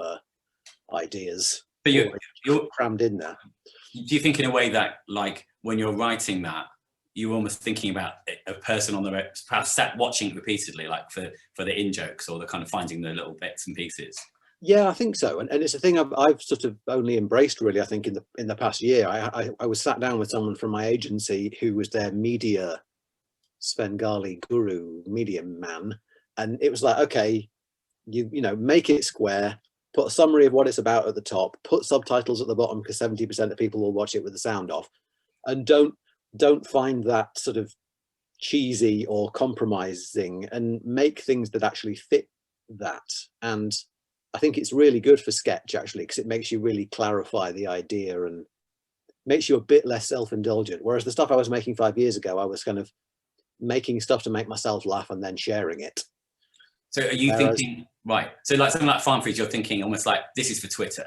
ideas. But you're crammed in there. Do you think in a way that, like, when you're writing that, you're almost thinking about a person on the perhaps sat watching it repeatedly, like for the in jokes or the kind of finding the little bits and pieces? Yeah, I think so, and it's a thing I've sort of only embraced really. I think in the past year, I was sat down with someone from my agency who was their media Svengali guru, medium man, and it was like, okay, you know, make it square, put a summary of what it's about at the top, put subtitles at the bottom because 70% of people will watch it with the sound off, and don't find that sort of cheesy or compromising, and make things that actually fit that. And I think it's really good for sketch, actually, because it makes you really clarify the idea and makes you a bit less self-indulgent. Whereas the stuff I was making 5 years ago, I was kind of making stuff to make myself laugh and then sharing it. So are you thinking, right, so like something like Farm Foods, you're thinking almost like this is for Twitter?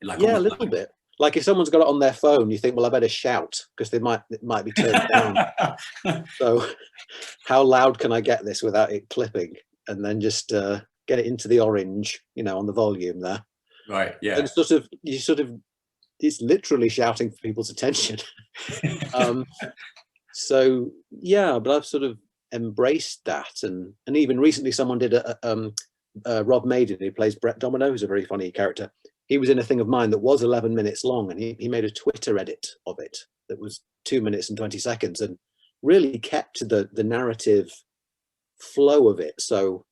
Like, yeah, a little bit. Like if someone's got it on their phone, you think, well, I better shout because it might be turned down. So how loud can I get this without it clipping? And then just get it into the orange, you know, on the volume there. Right. Yeah. And it's literally shouting for people's attention. So yeah, but I've sort of embraced that, and even recently someone did Rob Maiden, who plays Brett Domino, who's a very funny character. He was in a thing of mine that was 11 minutes long, and he made a Twitter edit of it that was 2 minutes and 20 seconds and really kept the narrative flow of it. So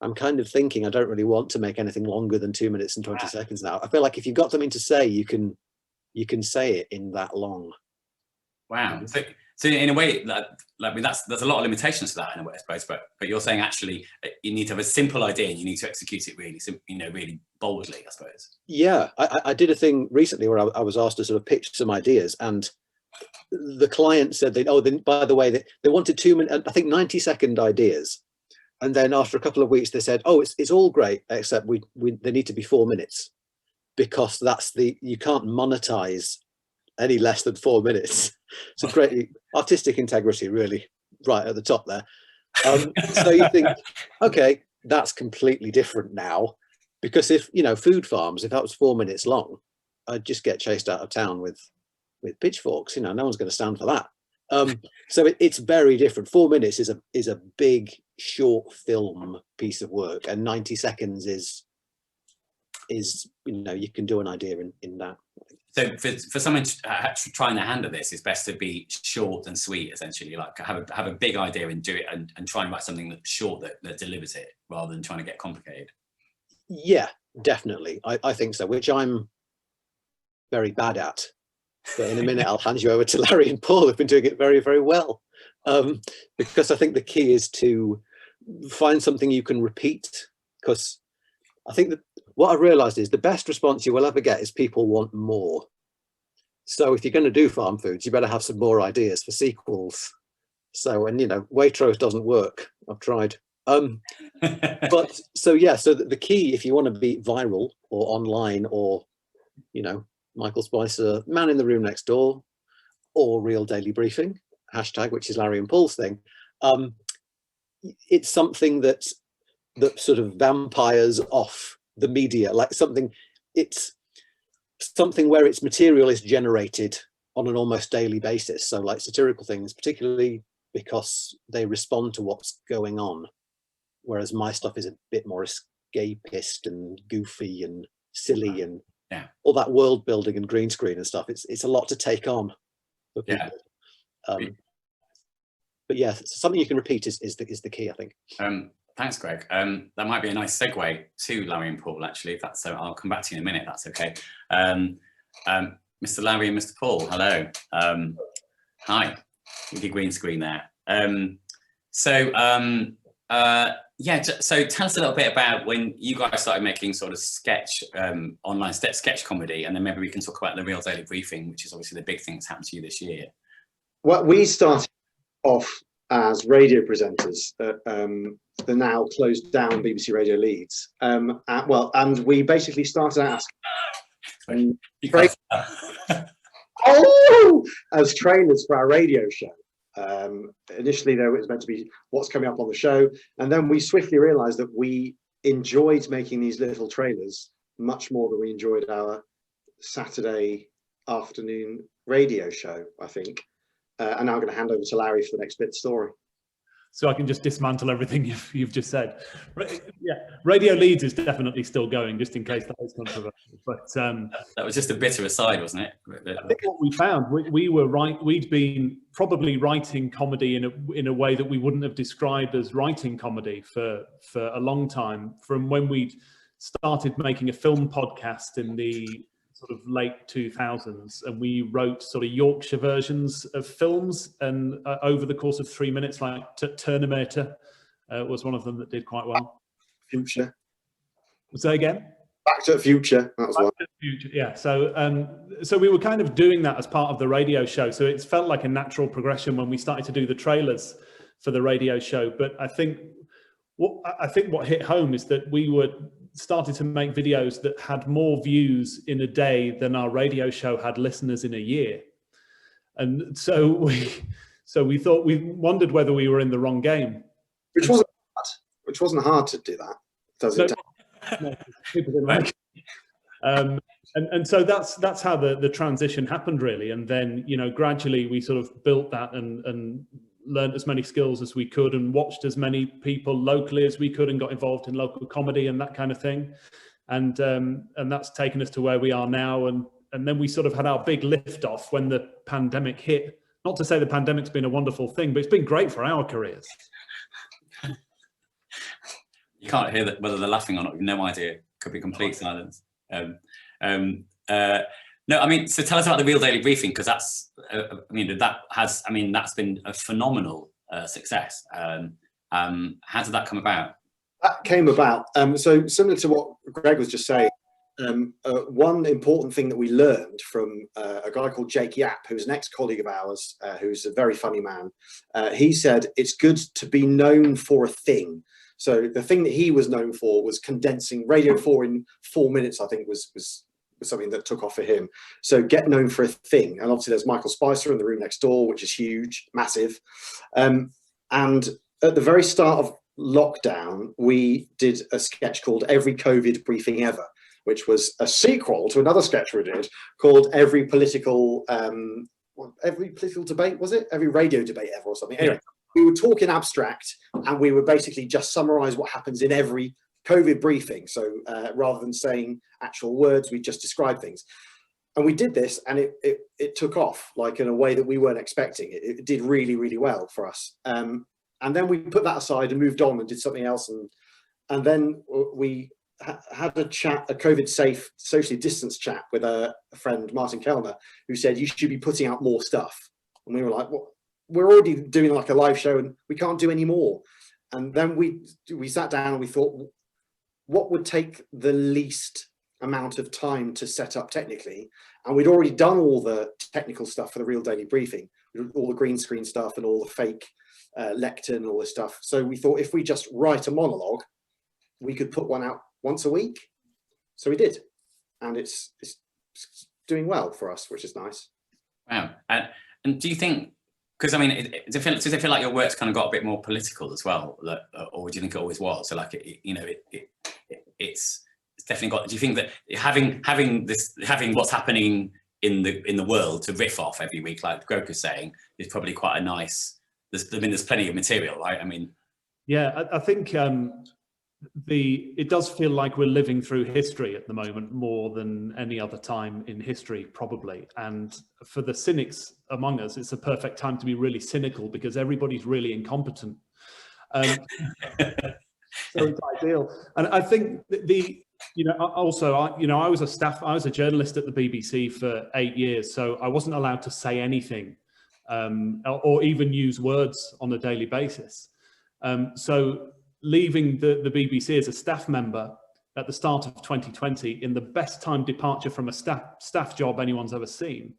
I'm kind of thinking I don't really want to make anything longer than 2 minutes and 20 seconds now. I feel like if you've got something to say, you can say it in that long. Wow. So in a way, I mean, there's a lot of limitations to that in a way, I suppose. But you're saying actually you need to have a simple idea and you need to execute it really, really boldly, I suppose. Yeah, I did a thing recently where I was asked to sort of pitch some ideas, and the client said by the way, they wanted 2 minute, I think 90-second ideas, and then after a couple of weeks they said, oh, it's all great except they need to be 4 minutes, because you can't monetize any less than 4 minutes. So great artistic integrity, really right at the top there. So you think, okay, that's completely different now, because if, you know, food farms, if that was 4 minutes long, I'd just get chased out of town with pitchforks. You know, no one's going to stand for that. So it's very different. 4 minutes is a big short film piece of work, and 90 seconds is, you know, you can do an idea in that. So for someone trying to handle this, it's best to be short and sweet, essentially, like have a big idea and do it, and try and write something that's short that delivers it, rather than trying to get complicated. Yeah, definitely. I think so, which I'm very bad at. But in a minute, I'll hand you over to Larry and Paul, who've been doing it very, very well. Because I think the key is to find something you can repeat, because I think that what I've realized is the best response you will ever get is people want more. So if you're going to do farm foods, you better have some more ideas for sequels. So, and you know, Waitrose doesn't work. I've tried. But so yeah, so the key, if you want to be viral or online, or, you know, Michael Spicer, Man in the Room Next Door, or Real Daily Briefing, hashtag, which is Larry and Paul's thing. It's something that sort of vampires off the media, like it's something where its material is generated on an almost daily basis. So like satirical things, particularly because they respond to what's going on, whereas my stuff is a bit more escapist and goofy and silly, and all that world building and green screen and stuff. It's a lot to take on for people. But yeah, something you can repeat is the key, I think. Thanks, Greg. That might be a nice segue to Larry and Paul, actually, if that's so. I'll come back to you in a minute, that's okay. Mr. Larry and Mr. Paul, hello. Hi, with your green screen there. So tell us a little bit about when you guys started making sort of sketch, online sketch comedy, and then maybe we can talk about the Real Daily Briefing, which is obviously the big thing that's happened to you this year. Well, we started off as radio presenters at the now closed down BBC Radio Leeds. And we basically started out as trainers for our radio show. Initially, though, it was meant to be what's coming up on the show, and then we swiftly realised that we enjoyed making these little trailers much more than we enjoyed our Saturday afternoon radio show, I think. And now I'm going to hand over to Larry for the next bit of the story. So I can just dismantle everything you've just said. Yeah, Radio Leeds is definitely still going, just in case that is controversial. But that was just a bitter aside, wasn't it? I think what we found, we were right. We'd been probably writing comedy in a way that we wouldn't have described as writing comedy for a long time. From when we started making a film podcast in the sort of late 2000s, and we wrote sort of Yorkshire versions of films, and over the course of 3 minutes, like Terminator was one of them that did quite well. Future. Say again? Back to the Future. That was one. Future, yeah. So we were kind of doing that as part of the radio show. So it felt like a natural progression when we started to do the trailers for the radio show. But I think what hit home is that we were started to make videos that had more views in a day than our radio show had listeners in a year. And so we thought, we wondered whether we were in the wrong game. Which wasn't hard to do that, does it? No, people didn't like it. And so that's how the transition happened, really. And then, you know, gradually we sort of built that and learned as many skills as we could and watched as many people locally as we could and got involved in local comedy and that kind of thing. And that's taken us to where we are now. And then we sort of had our big lift off when the pandemic hit. Not to say the pandemic's been a wonderful thing, but it's been great for our careers. You can't hear that, whether they're laughing or not. No idea. Could be complete silence. No, I mean, so tell us about the Real Daily Briefing, because that's, that's been a phenomenal success. How did that come about? That came about, so similar to what Greg was just saying, one important thing that we learned from a guy called Jake Yap, who's an ex-colleague of ours, who's a very funny man. He said, it's good to be known for a thing. So the thing that he was known for was condensing Radio 4 in 4 minutes, I think was something that took off for him. So get known for a thing. And obviously there's Michael Spicer in The Room Next Door, which is huge, massive. And at the very start of lockdown, we did a sketch called Every COVID Briefing Ever, which was a sequel to another sketch we did called Every Political Debate, was it? Every Radio Debate Ever or something. Anyway, we would talk in abstract and we would basically just summarize what happens in every COVID briefing. So rather than saying actual words, we just describe things. And we did this and it took off like in a way that we weren't expecting. It did really, really well for us. And then we put that aside and moved on and did something else. And then we had a chat, a COVID safe, socially distanced chat with a friend, Martin Kellner, who said, you should be putting out more stuff. And we were like, well, we're already doing like a live show and we can't do any more. And then we sat down and we thought, what would take the least amount of time to set up technically? And we'd already done all the technical stuff for the Real Daily Briefing, all the green screen stuff and all the fake lectern and all this stuff. So we thought if we just write a monologue, we could put one out once a week. So we did. And it's doing well for us, which is nice. Wow. And do you think, because I mean, does it feel like your work's kind of got a bit more political as well, or do you think it always was? So like, it's definitely got. Do you think that having what's happening in the world to riff off every week, like Greg was saying, is probably quite a nice. There's plenty of material, right? I mean, yeah, I think it does feel like we're living through history at the moment more than any other time in history, probably. And for the cynics among us, it's a perfect time to be really cynical because everybody's really incompetent. So it's ideal. And I think I was a journalist at the BBC for 8 years, so I wasn't allowed to say anything or even use words on a daily basis. So leaving the BBC as a staff member at the start of 2020 in the best time departure from a staff job anyone's ever seen,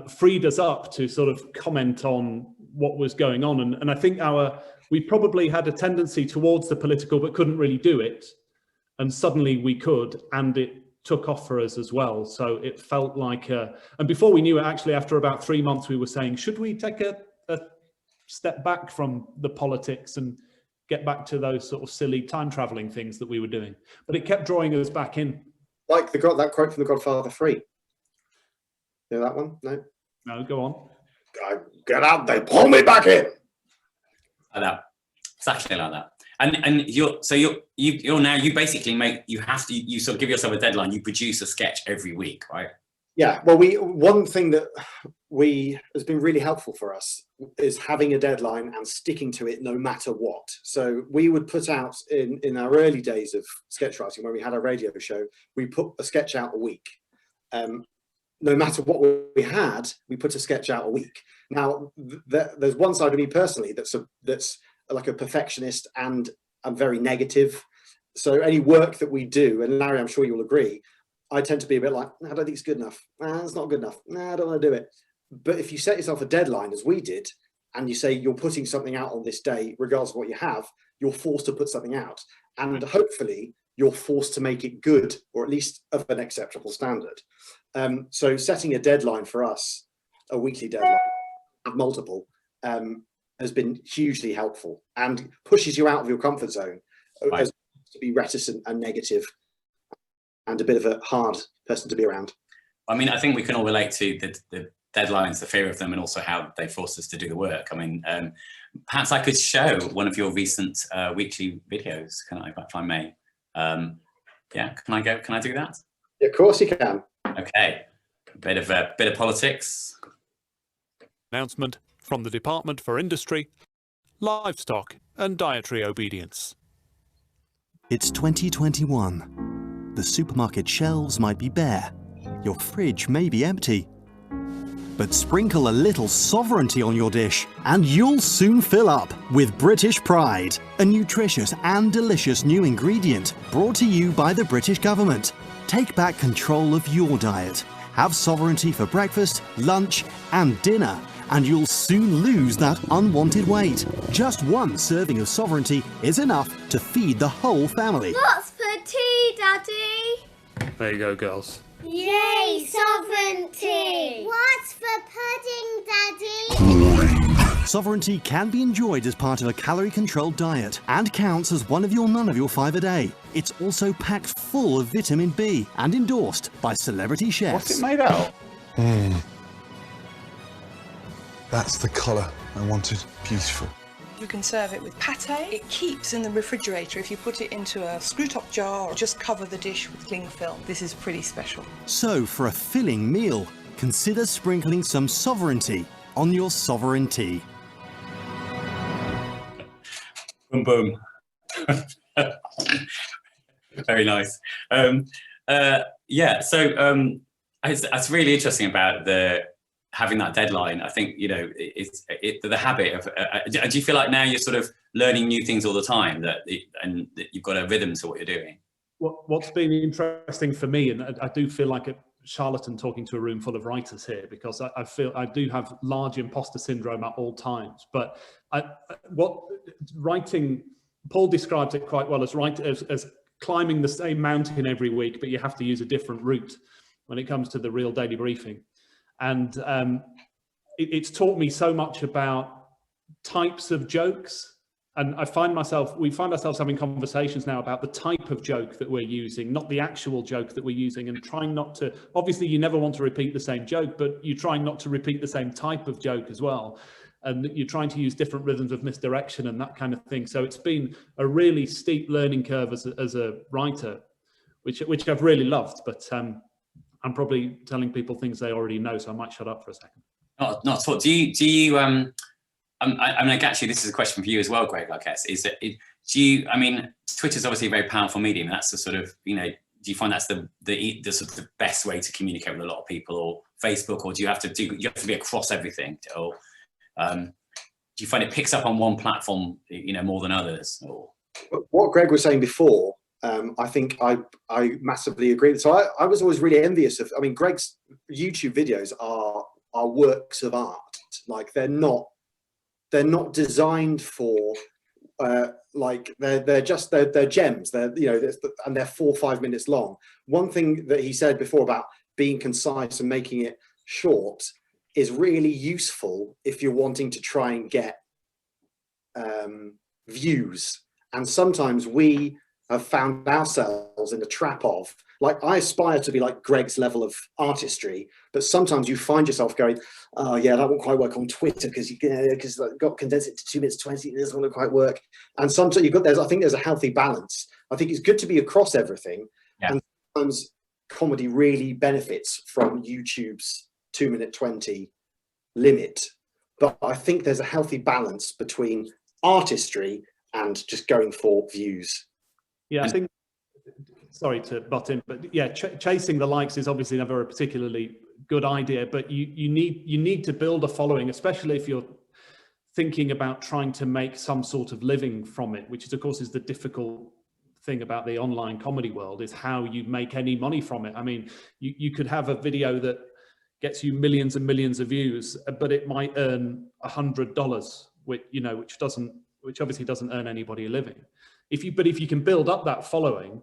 freed us up to sort of comment on what was going on. And I think we probably had a tendency towards the political, but couldn't really do it. And suddenly we could, and it took off for us as well. So it felt like, and before we knew it, actually, after about 3 months, we were saying, should we take a step back from the politics and get back to those sort of silly time traveling things that we were doing? But it kept drawing us back in. Like that quote from The Godfather 3. You know that one? No? No, go on. Get out, they pull me back in. Like that. Exactly like that. And you basically you sort of give yourself a deadline. You produce a sketch every week, right? Yeah. Well, one thing that has been really helpful for us is having a deadline and sticking to it no matter what. So we would put out in our early days of sketch writing, when we had a radio show, we put a sketch out a week. No matter what we had, we put a sketch out a week. Now, there's one side of me personally that's like a perfectionist, and I'm very negative. So any work that we do, and Larry, I'm sure you'll agree, I tend to be a bit like, I don't think it's good enough. It's not good enough. I don't want to do it. But if you set yourself a deadline, as we did, and you say you're putting something out on this day, regardless of what you have, you're forced to put something out. And hopefully you're forced to make it good, or at least of an acceptable standard. So setting a deadline for us, a weekly deadline, multiple, has been hugely helpful and pushes you out of your comfort zone, Right. as to be reticent and negative and a bit of a hard person to be around. I mean, I think we can all relate to the deadlines, the fear of them, and also how they force us to do the work. I mean, perhaps I could show one of your recent weekly videos, can I, if I may? Yeah, can I do that? Yeah, of course you can. Okay, a bit of politics. Announcement from the Department for Industry, Livestock and Dietary Obedience. It's 2021. The supermarket shelves might be bare. Your fridge may be empty. But sprinkle a little sovereignty on your dish and you'll soon fill up with British Pride, a nutritious and delicious new ingredient brought to you by the British government. Take back control of your diet. Have sovereignty for breakfast, lunch and dinner, and you'll soon lose that unwanted weight. Just one serving of sovereignty is enough to feed the whole family. What's for tea, Daddy? There you go, girls. Yay, sovereignty! What's for pudding, Daddy? Sovereignty can be enjoyed as part of a calorie-controlled diet and counts as one of your none of your 5 a day. It's also packed full of vitamin B and endorsed by celebrity chefs. What's it made out? That's the colour I wanted. Beautiful. You can serve it with pate. It keeps in the refrigerator if you put it into a screw-top jar or just cover the dish with cling film. This is pretty special. So for a filling meal, consider sprinkling some sovereignty on your sovereignty. Boom, boom. Very nice. Yeah, so it's really interesting about having that deadline. I think, you know, it's the habit of, do you feel like now you're sort of learning new things all the time, and that you've got a rhythm to what you're doing? What's been interesting for me, and I do feel like a charlatan talking to a room full of writers here, because I feel I do have large imposter syndrome at all times. But writing, Paul describes it quite well as climbing the same mountain every week, but you have to use a different route when it comes to the real daily briefing. And it's taught me so much about types of jokes. And we find ourselves having conversations now about the type of joke that we're using, not the actual joke that we're using, and trying not to, obviously you never want to repeat the same joke, but you're trying not to repeat the same type of joke as well. And you're trying to use different rhythms of misdirection and that kind of thing. So it's been a really steep learning curve as a writer, which I've really loved, but I'm probably telling people things they already know, so I might shut up for a second. Not at all. Do you I mean, actually, this is a question for you as well, Greig, I guess, is that, I mean, Twitter's obviously a very powerful medium. That's the sort of, you know, do you find that's the sort of the best way to communicate with a lot of people, or Facebook, or do you have to be across everything? Or do you find it picks up on one platform, you know, more than others? Or what Greig was saying before, I think I massively agree. So I was always really envious of, I mean, Greig's YouTube videos are works of art. Like they're not designed for like they're gems. They're, you know, and they're 4 or 5 minutes long. One thing that he said before about being concise and making it short is really useful if you're wanting to try and get views. And sometimes we have found ourselves in the trap of, like, I aspire to be like Greig's level of artistry, but sometimes you find yourself going, oh yeah, that won't quite work on Twitter because I've got to condense it to 2 minutes 20, it doesn't want to quite work. And sometimes I think there's a healthy balance. I think it's good to be across everything. Yeah. And sometimes comedy really benefits from YouTube's 2-minute 20 limit. But I think there's a healthy balance between artistry and just going for views. Yeah, I think, sorry to butt in, but yeah, chasing the likes is obviously never a particularly good idea, but you need to build a following, especially if you're thinking about trying to make some sort of living from it, which is, of course, is the difficult thing about the online comedy world, is how you make any money from it. I mean, you could have a video that gets you millions and millions of views, but it might earn $100, which obviously doesn't earn anybody a living. But if you can build up that following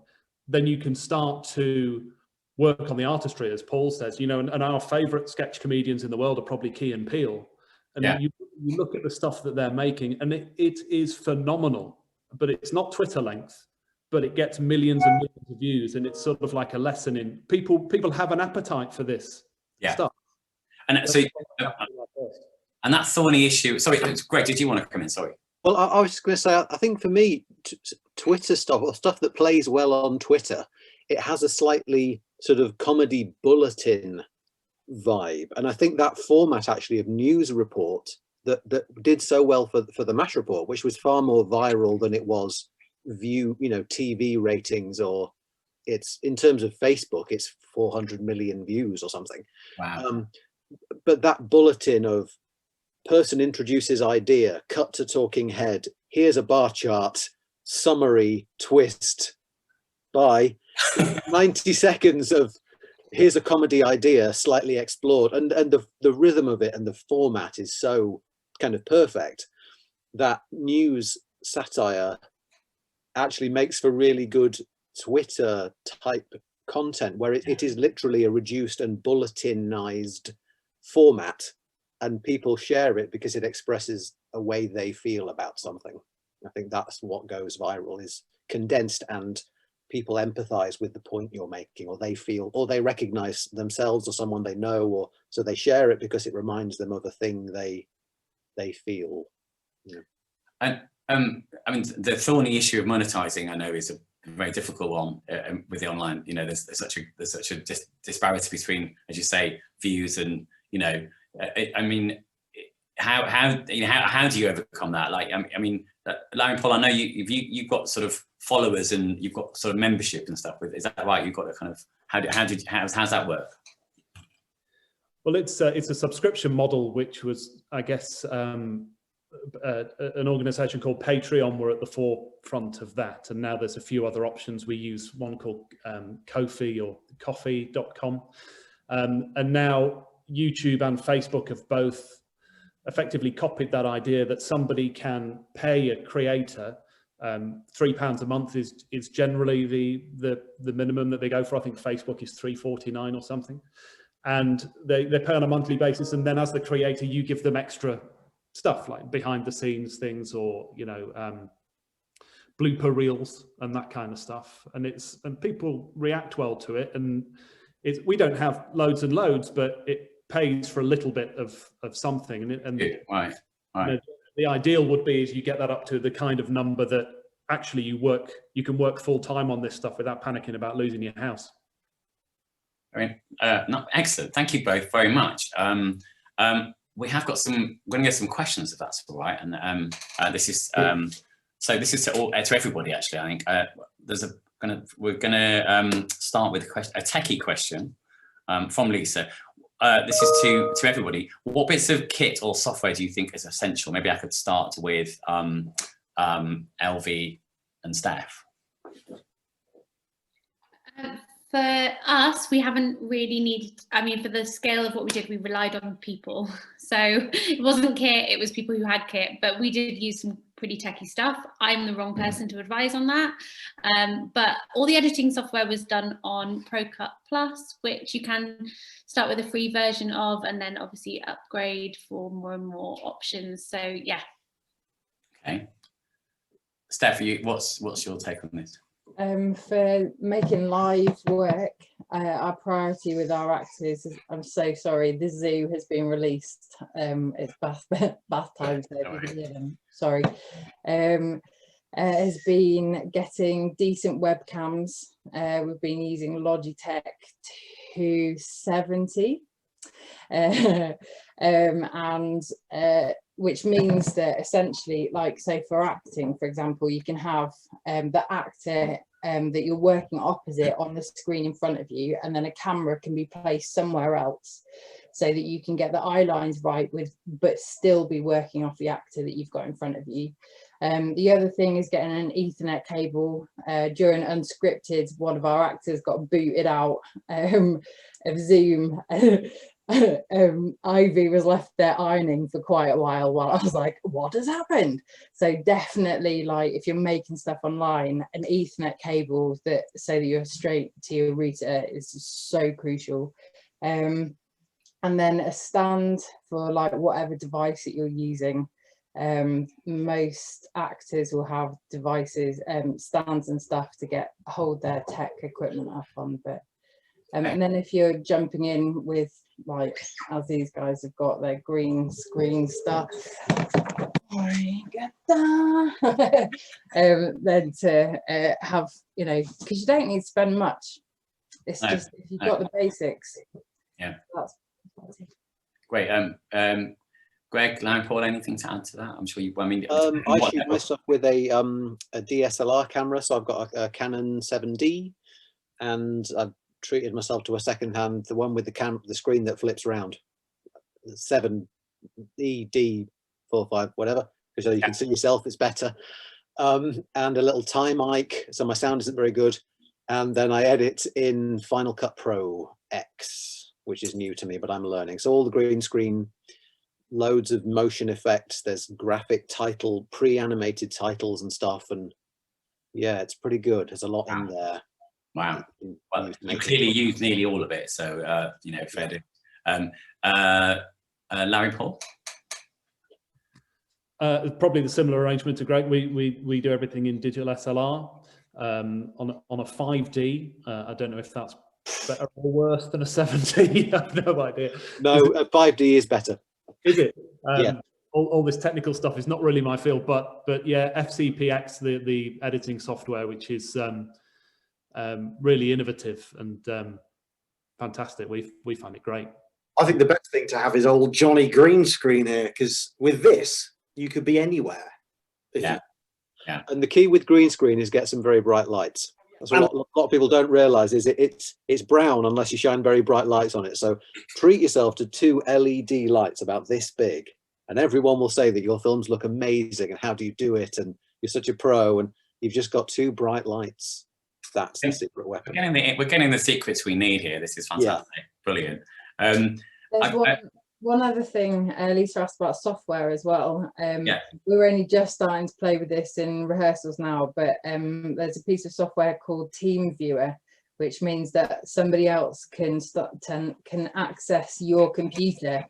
then you can start to work on the artistry, as Paul says, you know, and our favourite sketch comedians in the world are probably Key and Peele. And you look at the stuff that they're making, and it is phenomenal, but it's not Twitter length, but it gets millions and millions of views, and it's sort of like a lesson in people have an appetite for this stuff. And so, and that thorny issue. Sorry, Greg, did you want to come in? Sorry. Well, I was just going to say, I think for me, Twitter stuff, or stuff that plays well on Twitter, it has a slightly sort of comedy bulletin vibe. And I think that format actually of news report that did so well for the MASH report, which was far more viral than it was TV ratings, or it's in terms of Facebook, it's 400 million views or something. Wow. But that bulletin of person introduces idea, cut to talking head, here's a bar chart, summary, twist, bye. 90 seconds of here's a comedy idea slightly explored, and the rhythm of it and the format is so kind of perfect that news satire actually makes for really good Twitter type content, where it is literally a reduced and bulletinized format, and people share it because it expresses a way they feel about something. I think that's what goes viral, is condensed, and people empathize with the point you're making, or they feel, or they recognize themselves or someone they know, or so they share it because it reminds them of a thing they feel. And I mean, the thorny issue of monetizing, I know, is a very difficult one with the online. You know, there's such a disparity between, as you say, views and, you know, I mean, how do you overcome that? Like, I mean, Larry and Paul, I know you've got sort of followers and you've got sort of membership and stuff. Is that right? You've got a kind of how's that work? Well, it's a subscription model, which was, I guess, an organization called Patreon were at the forefront of that, and now there's a few other options. We use one called Ko-fi or coffee.com, and now YouTube and Facebook have both effectively copied that idea that somebody can pay a creator. £3 a month is generally the minimum that they go for. I think Facebook is $3.49 or something, and they pay on a monthly basis, and then as the creator you give them extra stuff like behind the scenes things, or blooper reels and that kind of stuff, and people react well to it, and we don't have loads and loads, but it pays for a little bit of something, right. The ideal would be is you get that up to the kind of number that actually you can work full time on this stuff without panicking about losing your house. I mean, excellent. Thank you both very much. We have got we're going to get some questions, if that's all right. And this is so this is to everybody actually. I think we're going to start with a techie question from Lisa. This is to everybody. What bits of kit or software do you think is essential? Maybe I could start with Elvi and Steph. For us, we haven't really needed, I mean, for the scale of what we did, we relied on people. So it wasn't kit, it was people who had kit, but we did use some pretty techie stuff. I'm the wrong person to advise on that. But all the editing software was done on ProCut Plus, which you can start with a free version of, and then obviously upgrade for more and more options. So yeah. Okay. Steph, what's your take on this? For making live work, our priority with our actors is, I'm so sorry, the zoo has been released. It's bath time, so if you can hear them, sorry. Has been getting decent webcams. We've been using Logitech 270. Which means that essentially, like, say for acting, for example, you can have the actor that you're working opposite on the screen in front of you, and then a camera can be placed somewhere else so that you can get the eye lines right but still be working off the actor that you've got in front of you. The other thing is getting an Ethernet cable. During Unscripted, one of our actors got booted out of Zoom Ivy was left there ironing for quite a while I was like, what has happened? So definitely, like, if you're making stuff online, an Ethernet cable that so that you're straight to your router is just so crucial. And then a stand for like whatever device that you're using. Most actors will have devices, stands and stuff to hold their tech equipment up on, but and then if you're jumping in with, like, as these guys have got their green screen stuff, then to have, you know, because you don't need to spend much. It's just if you've got the basics. Yeah. That's great. Greg, Larry, Paul, anything to add to that? I'm sure you. I mean, I shoot myself with a DSLR camera, so I've got a Canon 7D, and I've treated myself to a second-hand, the one with the screen that flips around, 7D45 whatever, because you can see yourself. It's better, and a little tie mic, so my sound isn't very good. And then I edit in Final Cut Pro X, which is new to me, but I'm learning. So all the green screen, loads of motion effects, there's graphic title, pre-animated titles and stuff, and yeah, it's pretty good. There's a lot in there. Wow. Well, you clearly use nearly all of it, so you know, fair do. Larry, Paul? Probably the similar arrangement to Greg. We do everything in digital SLR on a 5D. I don't know if that's better or worse than a 7D. I have no idea. No, a 5D is better. Is it? Yeah. All this technical stuff is not really my field, but yeah, FCPX, the editing software, which is really innovative and fantastic. We find it great. I think the best thing to have is old Johnny green screen here, because with this you could be anywhere. Yeah. And the key with green screen is get some very bright lights. That's what a lot of people don't realize, is it's brown unless you shine very bright lights on it. So treat yourself to 2 LED lights about this big, and everyone will say that your films look amazing and how do you do it, and you're such a pro, and you've just got 2 bright lights. That's the secret weapon. We're getting the secrets we need here. This is fantastic. Yeah. Brilliant. There's one other thing Lisa asked about software as well. We're only just starting to play with this in rehearsals now, but there's a piece of software called Team Viewer, which means that somebody else can access your computer.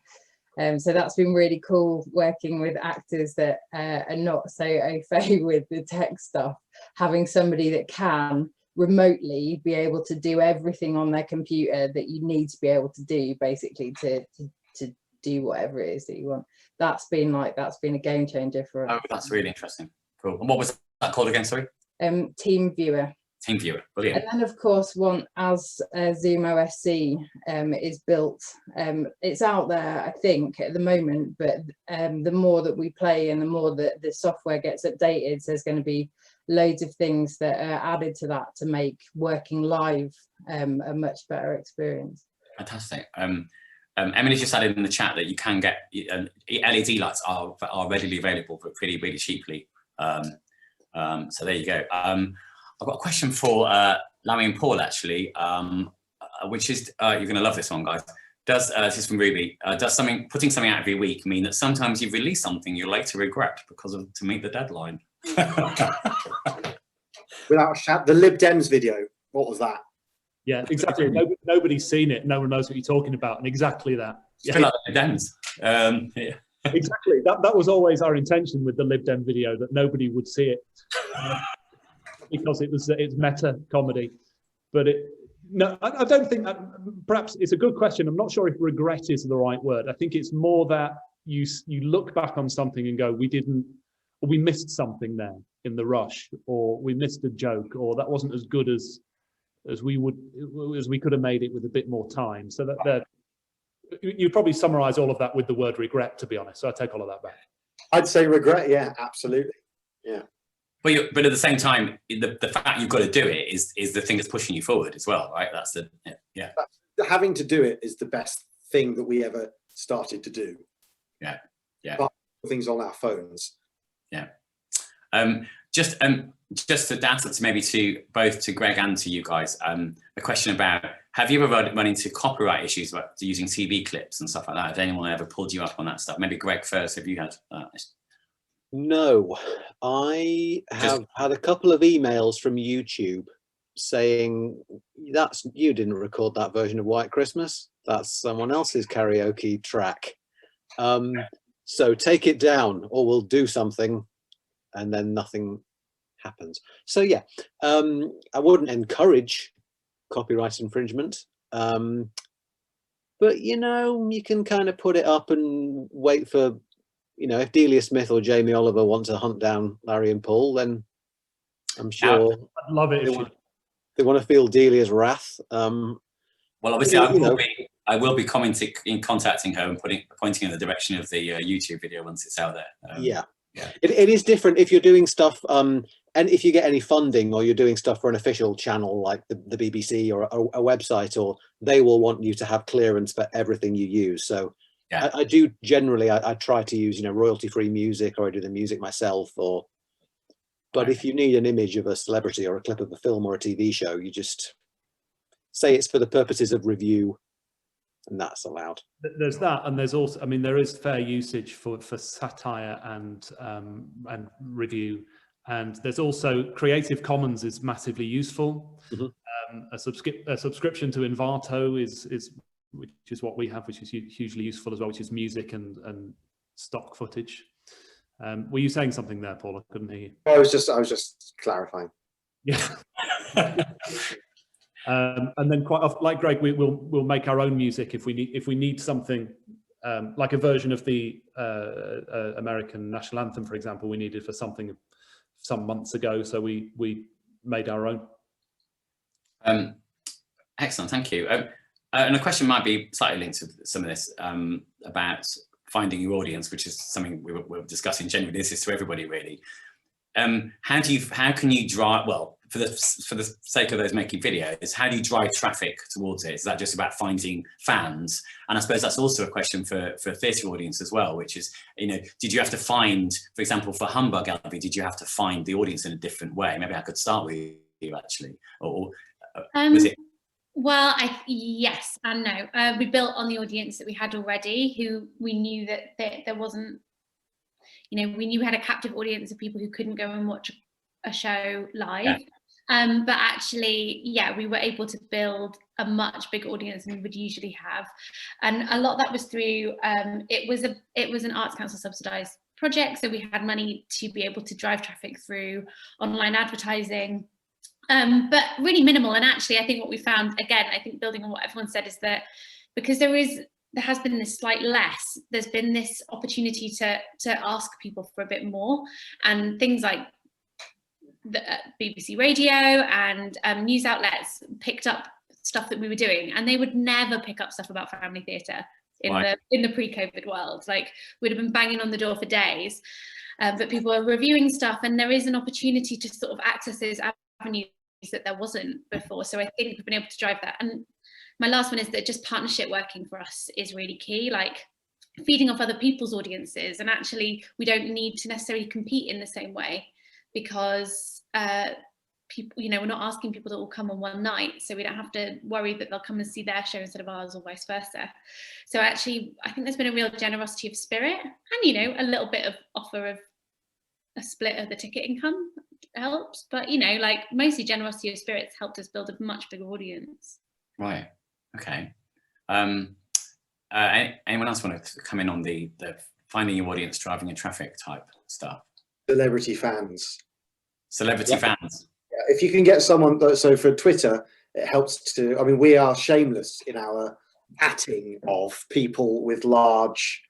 So that's been really cool, working with actors that are not so au fait with the tech stuff, having somebody that can remotely be able to do everything on their computer that you need to be able to do, basically to do whatever it is that you want. That's been a game changer for us. Oh, that's really interesting. Cool. And what was that called again? Sorry. Team Viewer. Team Viewer. Brilliant. And then of course, as Zoom OSC is built, it's out there, I think, at the moment, but the more that we play and the more that the software gets updated, there's going to be loads of things that are added to that to make working live a much better experience. Fantastic. Emily just added in the chat that you can get LED lights are readily available, but really cheaply. So there you go. I've got a question for Larry and Paul, actually, which is, you're going to love this one, guys. This is from Ruby. Does putting something out every week mean that sometimes you release something you later regret to meet the deadline? Without a shout, the Lib Dems video, what was that? Yeah, exactly. Nobody's seen it. No one knows what you're talking about, and exactly that. Yeah. Like the Dems. Yeah. Exactly. That was always our intention with the Lib Dem video, that nobody would see it because it's meta comedy. But I don't think that. Perhaps it's a good question. I'm not sure if regret is the right word. I think it's more that you look back on something and go, we missed something there in the rush, or we missed a joke, or that wasn't as good as we could have made it with a bit more time. So that you probably summarize all of that with the word regret, to be honest. So I take all of that back. I'd say regret. Yeah, absolutely. Yeah. But at the same time, the fact you've got to do it is the thing that's pushing you forward as well, right? That's yeah. Having to do it is the best thing that we ever started to do. Yeah. But things on our phones. Yeah. just to answer to maybe to both to Greg and to you guys, a question about, have you ever run into copyright issues about using TV clips and stuff like that? Has anyone ever pulled you up on that stuff? Maybe Greg first, have you had that? No, I have had a couple of emails from YouTube saying, you didn't record that version of White Christmas. That's someone else's karaoke track. So take it down or we'll do something, and then nothing happens. So yeah, I wouldn't encourage copyright infringement. But you can kind of put it up and wait for, if Delia Smith or Jamie Oliver want to hunt down Larry and Paul, then I'm sure I'd love it they want to feel Delia's wrath. Well, obviously, I will be contacting her and pointing in the direction of the YouTube video once it's out there. Yeah. It is different if you're doing stuff, and if you get any funding or you're doing stuff for an official channel like the BBC or a website, or they will want you to have clearance for everything you use. So yeah. I do generally, I try to use, royalty-free music, or I do the music myself, but if you need an image of a celebrity or a clip of a film or a TV show, you just say it's for the purposes of review, and that's allowed. There's that, and there's also, there is fair usage for satire and review, and there's also Creative Commons is massively useful. Mm-hmm. A subscription to Envato is which is what we have, which is hugely useful as well, which is music and stock footage. Were you saying something there, Paul? I couldn't hear you. I was just clarifying. Yeah. And then quite often, like Greg, we'll make our own music if we need something, like a version of the American national anthem, for example. We needed for something some months ago, so we made our own. Excellent, thank you. And a question might be slightly linked to some of this about finding your audience, which is something we're discussing generally. This is to everybody, really. How can you drive, well, for the sake of those making videos, how do you drive traffic towards it? Is that just about finding fans? And I suppose that's also a question for theatre audience as well, which is, did you have to find, for example, for Humbug, Elvi, did you have to find the audience in a different way? Maybe I could start with you, actually. Or was it? Well, yes and no. We built on the audience that we had already, who we knew that there wasn't, we knew we had a captive audience of people who couldn't go and watch a show live. Yeah. But actually, yeah, we were able to build a much bigger audience than we would usually have. And a lot of that was through, it was an Arts Council subsidised project. So we had money to be able to drive traffic through online advertising. But really minimal. And actually, I think what we found, again, I think building on what everyone said, is that because there has been this slight less, there's been this opportunity to ask people for a bit more, and things like the BBC Radio and news outlets picked up stuff that we were doing, and they would never pick up stuff about family theatre in the pre-COVID world. Like, we'd have been banging on the door for days, but people are reviewing stuff, and there is an opportunity to sort of access those avenues that there wasn't before. So I think we've been able to drive that. And my last one is that just partnership working for us is really key, like feeding off other people's audiences. And actually, we don't need to necessarily compete in the same way, because people, we're not asking people to all come on one night, so we don't have to worry that they'll come and see their show instead of ours, or vice versa. So actually, I think there's been a real generosity of spirit, and a little bit of offer of a split of the ticket income helps, but like mostly generosity of spirits helped us build a much bigger audience. Right. Okay. Anyone else want to come in on the finding your audience, driving your traffic type stuff? Celebrity fans. Fans. Yeah, if you can get someone, so for Twitter, it helps to. We are shameless in our atting of people with large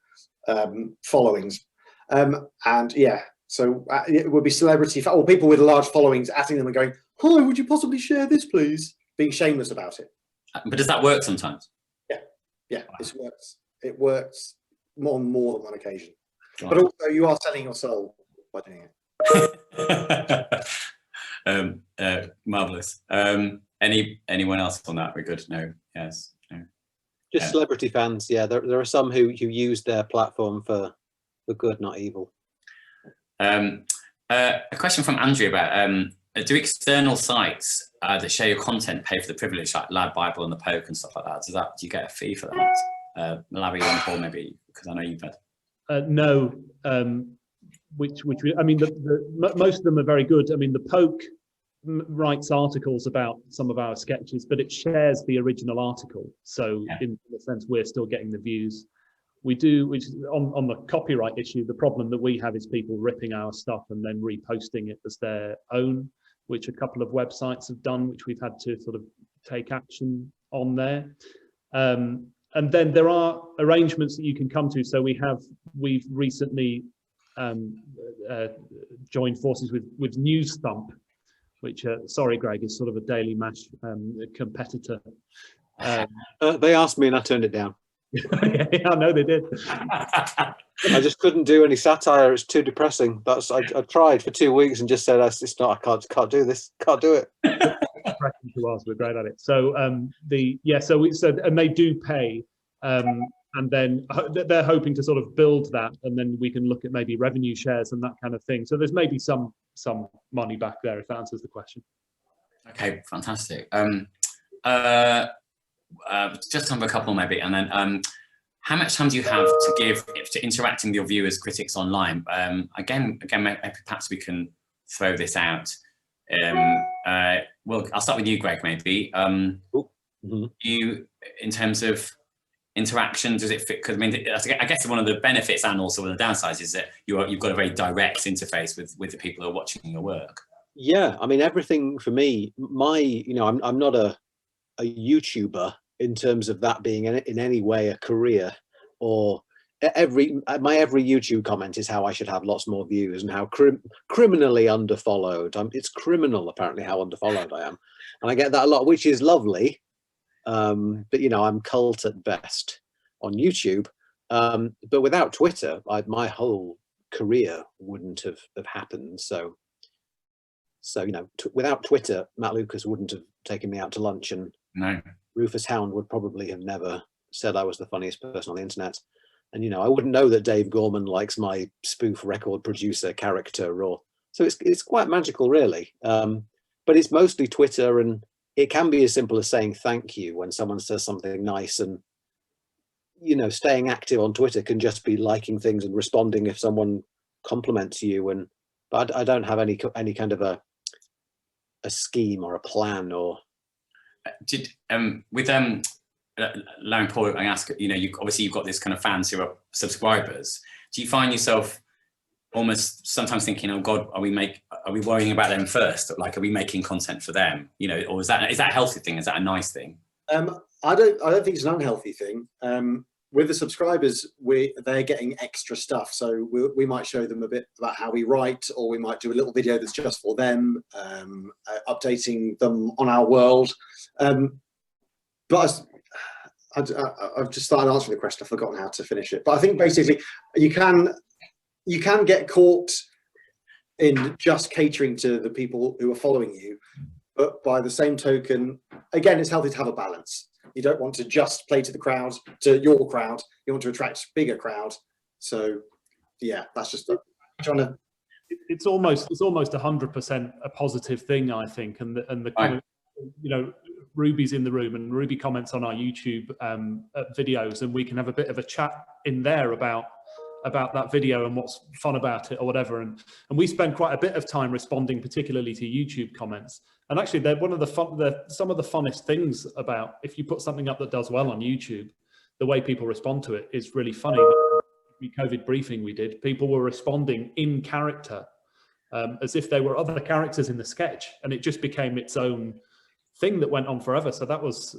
followings, and yeah. So it would be celebrity or people with large followings atting them and going, "Hi, would you possibly share this, please?" Being shameless about it. But does that work sometimes? Yeah, it works. It works more than one occasion. Right. But also, you are selling your soul by doing it. Marvelous. Anyone else on that? We're good. No. Yes. No. Just celebrity fans. Yeah, there are some who use their platform for good, not evil. A question from Andrew about do external sites that share your content pay for the privilege, like Lad Bible and the Poke and stuff like that? Do you get a fee for that? Larry and Paul, maybe, because I know you've had. No, I mean, most of them are very good. I mean, the Poke writes articles about some of our sketches, but it shares the original article. So in a sense, we're still getting the views. We do, which on the copyright issue, the problem that we have is people ripping our stuff and then reposting it as their own, which a couple of websites have done, which we've had to sort of take action on there. And then there are arrangements that you can come to. So we've recently joined forces with News Thump, which, sorry, Greg, is sort of a Daily Mash competitor. They asked me and I turned it down. Yeah, I know they did. I just couldn't do any satire. It's too depressing. I tried for 2 weeks and just said, it's not. I can't do this. Can't do it. To us, we're great at it. So and they do pay, and then they're hoping to sort of build that, and then we can look at maybe revenue shares and that kind of thing. So there's maybe some money back there, if that answers the question. Okay, fantastic. Just have a couple maybe, and then how much time do you have to give to interacting with your viewers, critics online? Again, maybe perhaps we can throw this out. Well, I'll start with you, Greg, maybe. You, in terms of interaction, does it fit? Because I mean, I guess one of the benefits and also one of the downsides is that you've got a very direct interface with the people who are watching your work. Yeah, I mean, everything for me, I'm not a YouTuber in terms of that being in any way a career, or my every YouTube comment is how I should have lots more views and how criminally underfollowed. It's criminal apparently how underfollowed I am, and I get that a lot, which is lovely. But I'm cult at best on YouTube. But without Twitter, my whole career wouldn't have happened. So without Twitter, Matt Lucas wouldn't have taken me out to lunch, and no. Rufus Hound would probably have never said I was the funniest person on the internet. And I wouldn't know that Dave Gorman likes my spoof record producer character, so it's quite magical, really. But it's mostly Twitter, and it can be as simple as saying thank you when someone says something nice, and staying active on Twitter can just be liking things and responding if someone compliments you. But I don't have any kind of a scheme or a plan or. With Larry and Paul, I ask, you've got this kind of fans who are subscribers. Do you find yourself almost sometimes thinking, oh God, are we worrying about them first? Like, are we making content for them? Or is that a healthy thing? Is that a nice thing? I don't think it's an unhealthy thing. With the subscribers, they're getting extra stuff. So we might show them a bit about how we write, or we might do a little video that's just for them, updating them on our world. But I've just started answering the question. I've forgotten how to finish it. But I think basically you can get caught in just catering to the people who are following you. But by the same token, again, it's healthy to have a balance. You don't want to just play to the crowd, to your crowd. You want to attract bigger crowd. So, yeah, that's just trying to. It's almost 100% a positive thing, I think. And the comment, Ruby's in the room, and Ruby comments on our YouTube videos, and we can have a bit of a chat in there about that video and what's fun about it or whatever. And we spend quite a bit of time responding, particularly to YouTube comments. And actually, they're some of the funnest things about if you put something up that does well on YouTube, the way people respond to it is really funny. The COVID briefing we did, people were responding in character as if they were other characters in the sketch, and it just became its own thing that went on forever. So that was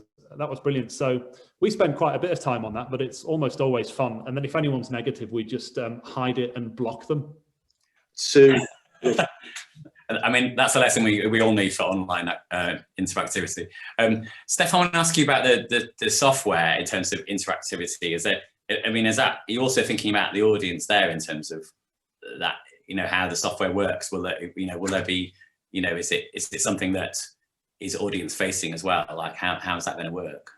brilliant. So we spend quite a bit of time on that, but it's almost always fun. And then if anyone's negative, we just hide it and block them. So I mean, that's a lesson we all need for online interactivity. Steph, I want to ask you about the software in terms of interactivity. Are you also thinking about the audience there in terms of that, how the software works? Will there be, is it something that is audience facing as well? Like how is that going to work?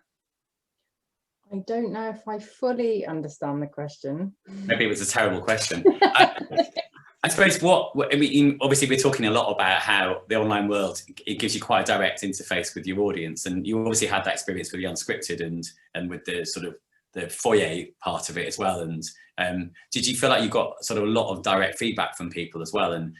I don't know if I fully understand the question. Maybe it was a terrible question. I suppose I mean, obviously we're talking a lot about how the online world, it gives you quite a direct interface with your audience, and you obviously had that experience with the unscripted and with the sort of the foyer part of it as well. And did you feel like you got sort of a lot of direct feedback from people as well? And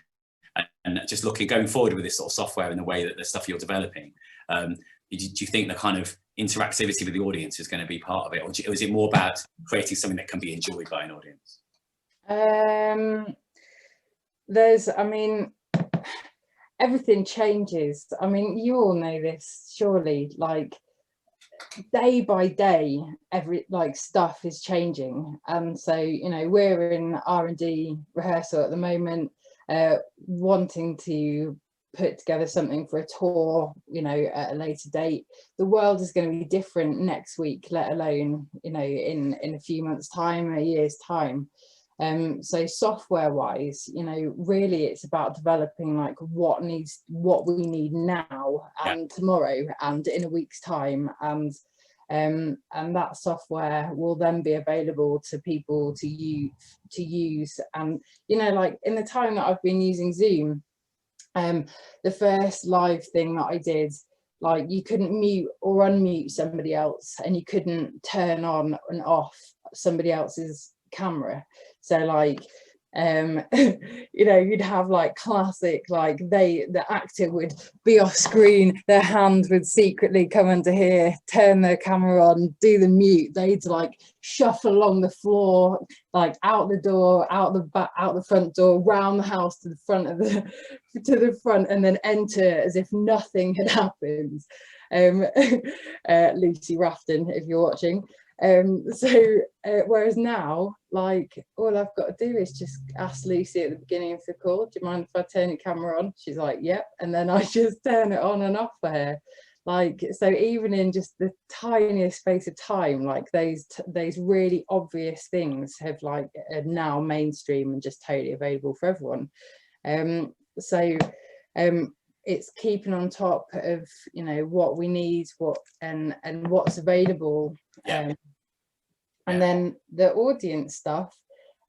just going forward with this sort of software and the way that the stuff you're developing, do you think the kind of interactivity with the audience is going to be part of it, or is it more about creating something that can be enjoyed by an audience? I mean, everything changes. I mean, you all know this, surely, like day by day, stuff is changing. And so, you know, we're in R&D rehearsal at the moment, wanting to put together something for a tour, you know, at a later date. The world is going to be different next week, let alone, you know, in a few months' time, a year's time. So software wise, you know, really it's about developing like what we need now and tomorrow and in a week's time, and that software will then be available to people to use. And, you know, like in the time that I've been using Zoom, the first live thing that I did, like you couldn't mute or unmute somebody else, and you couldn't turn on and off somebody else's camera. So like you know, you'd have like classic, like the actor would be off screen, their hand would secretly come under here, turn their camera on, do the mute, they'd like shuffle along the floor, like out the door, out the front door, round the house to the front of the front, and then enter as if nothing had happened. Lucy Rafton, if you're watching. Whereas now, like, all I've got to do is just ask Lucy at the beginning of the call, do you mind if I turn the camera on? She's like, yep, and then I just turn it on and off for her. Like, so even in just the tiniest space of time, like those really obvious things have like are now mainstream and just totally available for everyone. It's keeping on top of, you know, what we need, and what's available. And then the audience stuff,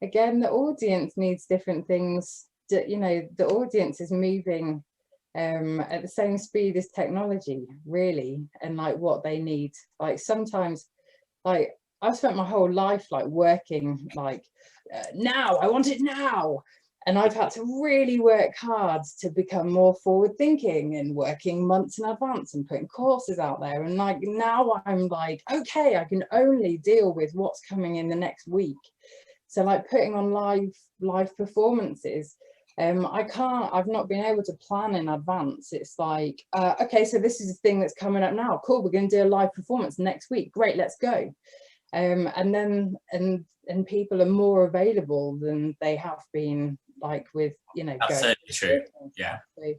again, the audience needs different things. You know, the audience is moving at the same speed as technology, really, and like what they need. Like sometimes, like I've spent my whole life like working like now, I want it now. And I've had to really work hard to become more forward thinking and working months in advance and putting courses out there. And like now I'm like, okay, I can only deal with what's coming in the next week. So like putting on live performances, I've not been able to plan in advance. It's like, okay, so this is the thing that's coming up now. Cool, we're going to do a live performance next week. Great, let's go. And people are more available than they have been, like with, you know, that's certainly true. Yeah. So,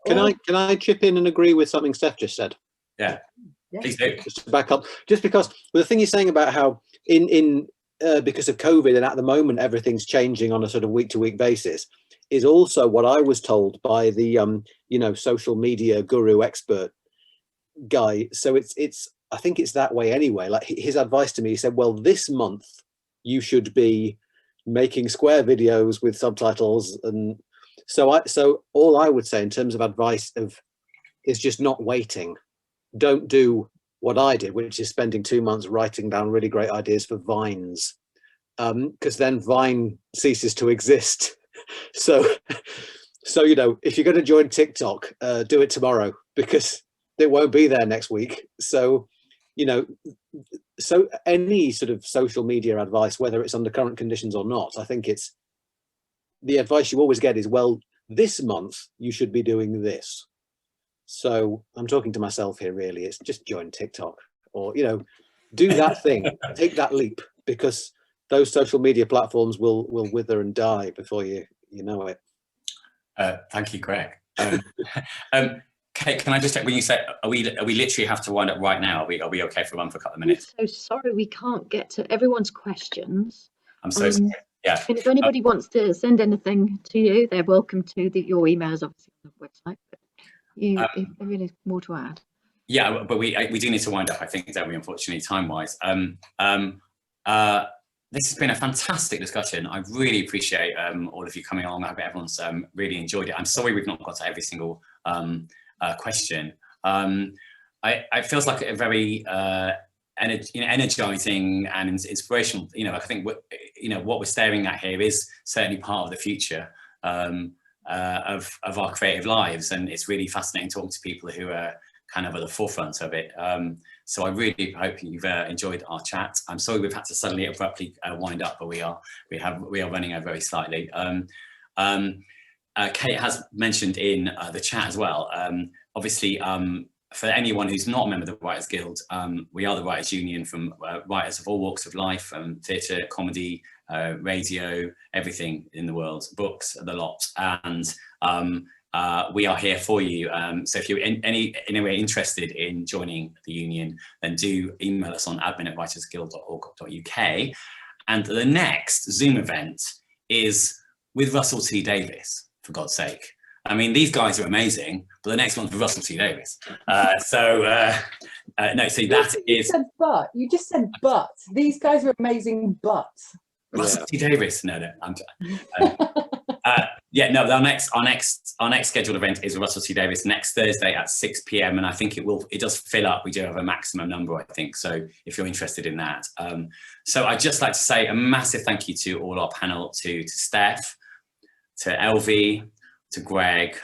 can I chip in and agree with something Steph just said? Yeah. Please do. Just to back up, just because the thing you're saying about how because of COVID and at the moment everything's changing on a sort of week-to-week basis is also what I was told by the you know, social media guru expert guy. So it's I think it's that way anyway. Like his advice to me, he said, well, this month you should be making square videos with subtitles. And so all I would say in terms of advice is just not waiting. Don't do what I did, which is spending 2 months writing down really great ideas for Vines, because then Vine ceases to exist. So you know, if you're going to join TikTok, do it tomorrow, because it won't be there next week. So, you know, so any sort of social media advice, whether it's under current conditions or not, I think it's the advice you always get is, well, this month you should be doing this. So I'm talking to myself here, really. It's just join TikTok, or, you know, do that thing, take that leap, because those social media platforms will wither and die before you know it. Thank you, Greg. Kate, can I just check, when you said, are we literally have to wind up right now? Are we okay for a couple of minutes? I'm so sorry we can't get to everyone's questions. I'm so sorry. Yeah. And if anybody wants to send anything to you, they're welcome to. Your emails obviously on the website. But if there really is more to add. Yeah, but we do need to wind up, I think, don't we, unfortunately, time-wise. this has been a fantastic discussion. I really appreciate all of you coming along. I hope everyone's really enjoyed it. I'm sorry we've not got to every single question. It feels like a very energizing and inspirational. I think what we're staring at here is certainly part of the future of our creative lives, and it's really fascinating talking to people who are kind of at the forefront of it. So I really hope you've enjoyed our chat. I'm sorry we've had to suddenly abruptly wind up, but we are running over very slightly. Kate has mentioned in the chat as well. Obviously, for anyone who's not a member of the Writers Guild, we are the Writers Union from writers of all walks of life, theatre, comedy, radio, everything in the world, books, the lot, and we are here for you. So if you're in any way interested in joining the union, then do email us on admin@writersguild.org.uk. And the next Zoom event is with Russell T Davies, for God's sake. I mean, these guys are amazing, but the next one's with Russell T Davies. No, see, that is. But you just said but. These guys are amazing, but. Russell T Davies. No. Yeah, no. Our next scheduled event is Russell T Davies next Thursday at 6 p.m. and I think it does fill up. We do have a maximum number, I think. So if you're interested in that, so I'd just like to say a massive thank you to all our panel, to Steph, to Elvi, to Greg,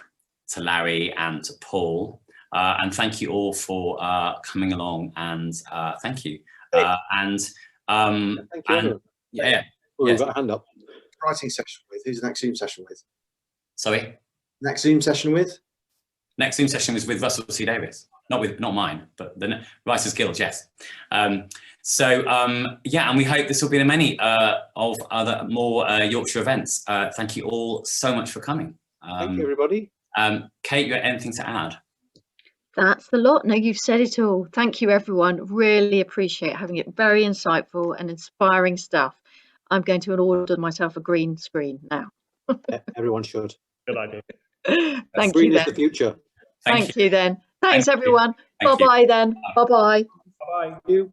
to Larry, and to Paul, and thank you all for coming along. And thank you. Thank you. Yeah. We've got a hand up. Writing session with. Who's the next Zoom session with? Sorry? Next Zoom session with? Next Zoom session was with Russell T Davies. Not mine, but the Writers Guild, yes. Yeah, and we hope this will be the many of other more Yorkshire events. Thank you all so much for coming. Thank you, everybody. Kate, you got anything to add? That's the lot. No, you've said it all. Thank you, everyone. Really appreciate having it. Very insightful and inspiring stuff. I'm going to order myself a green screen now. Everyone should. Good idea. Thank green you is then. the future. Thank you then. Thanks, Thank you. everyone. Thank Bye-bye then. Bye-bye. Bye-bye. You.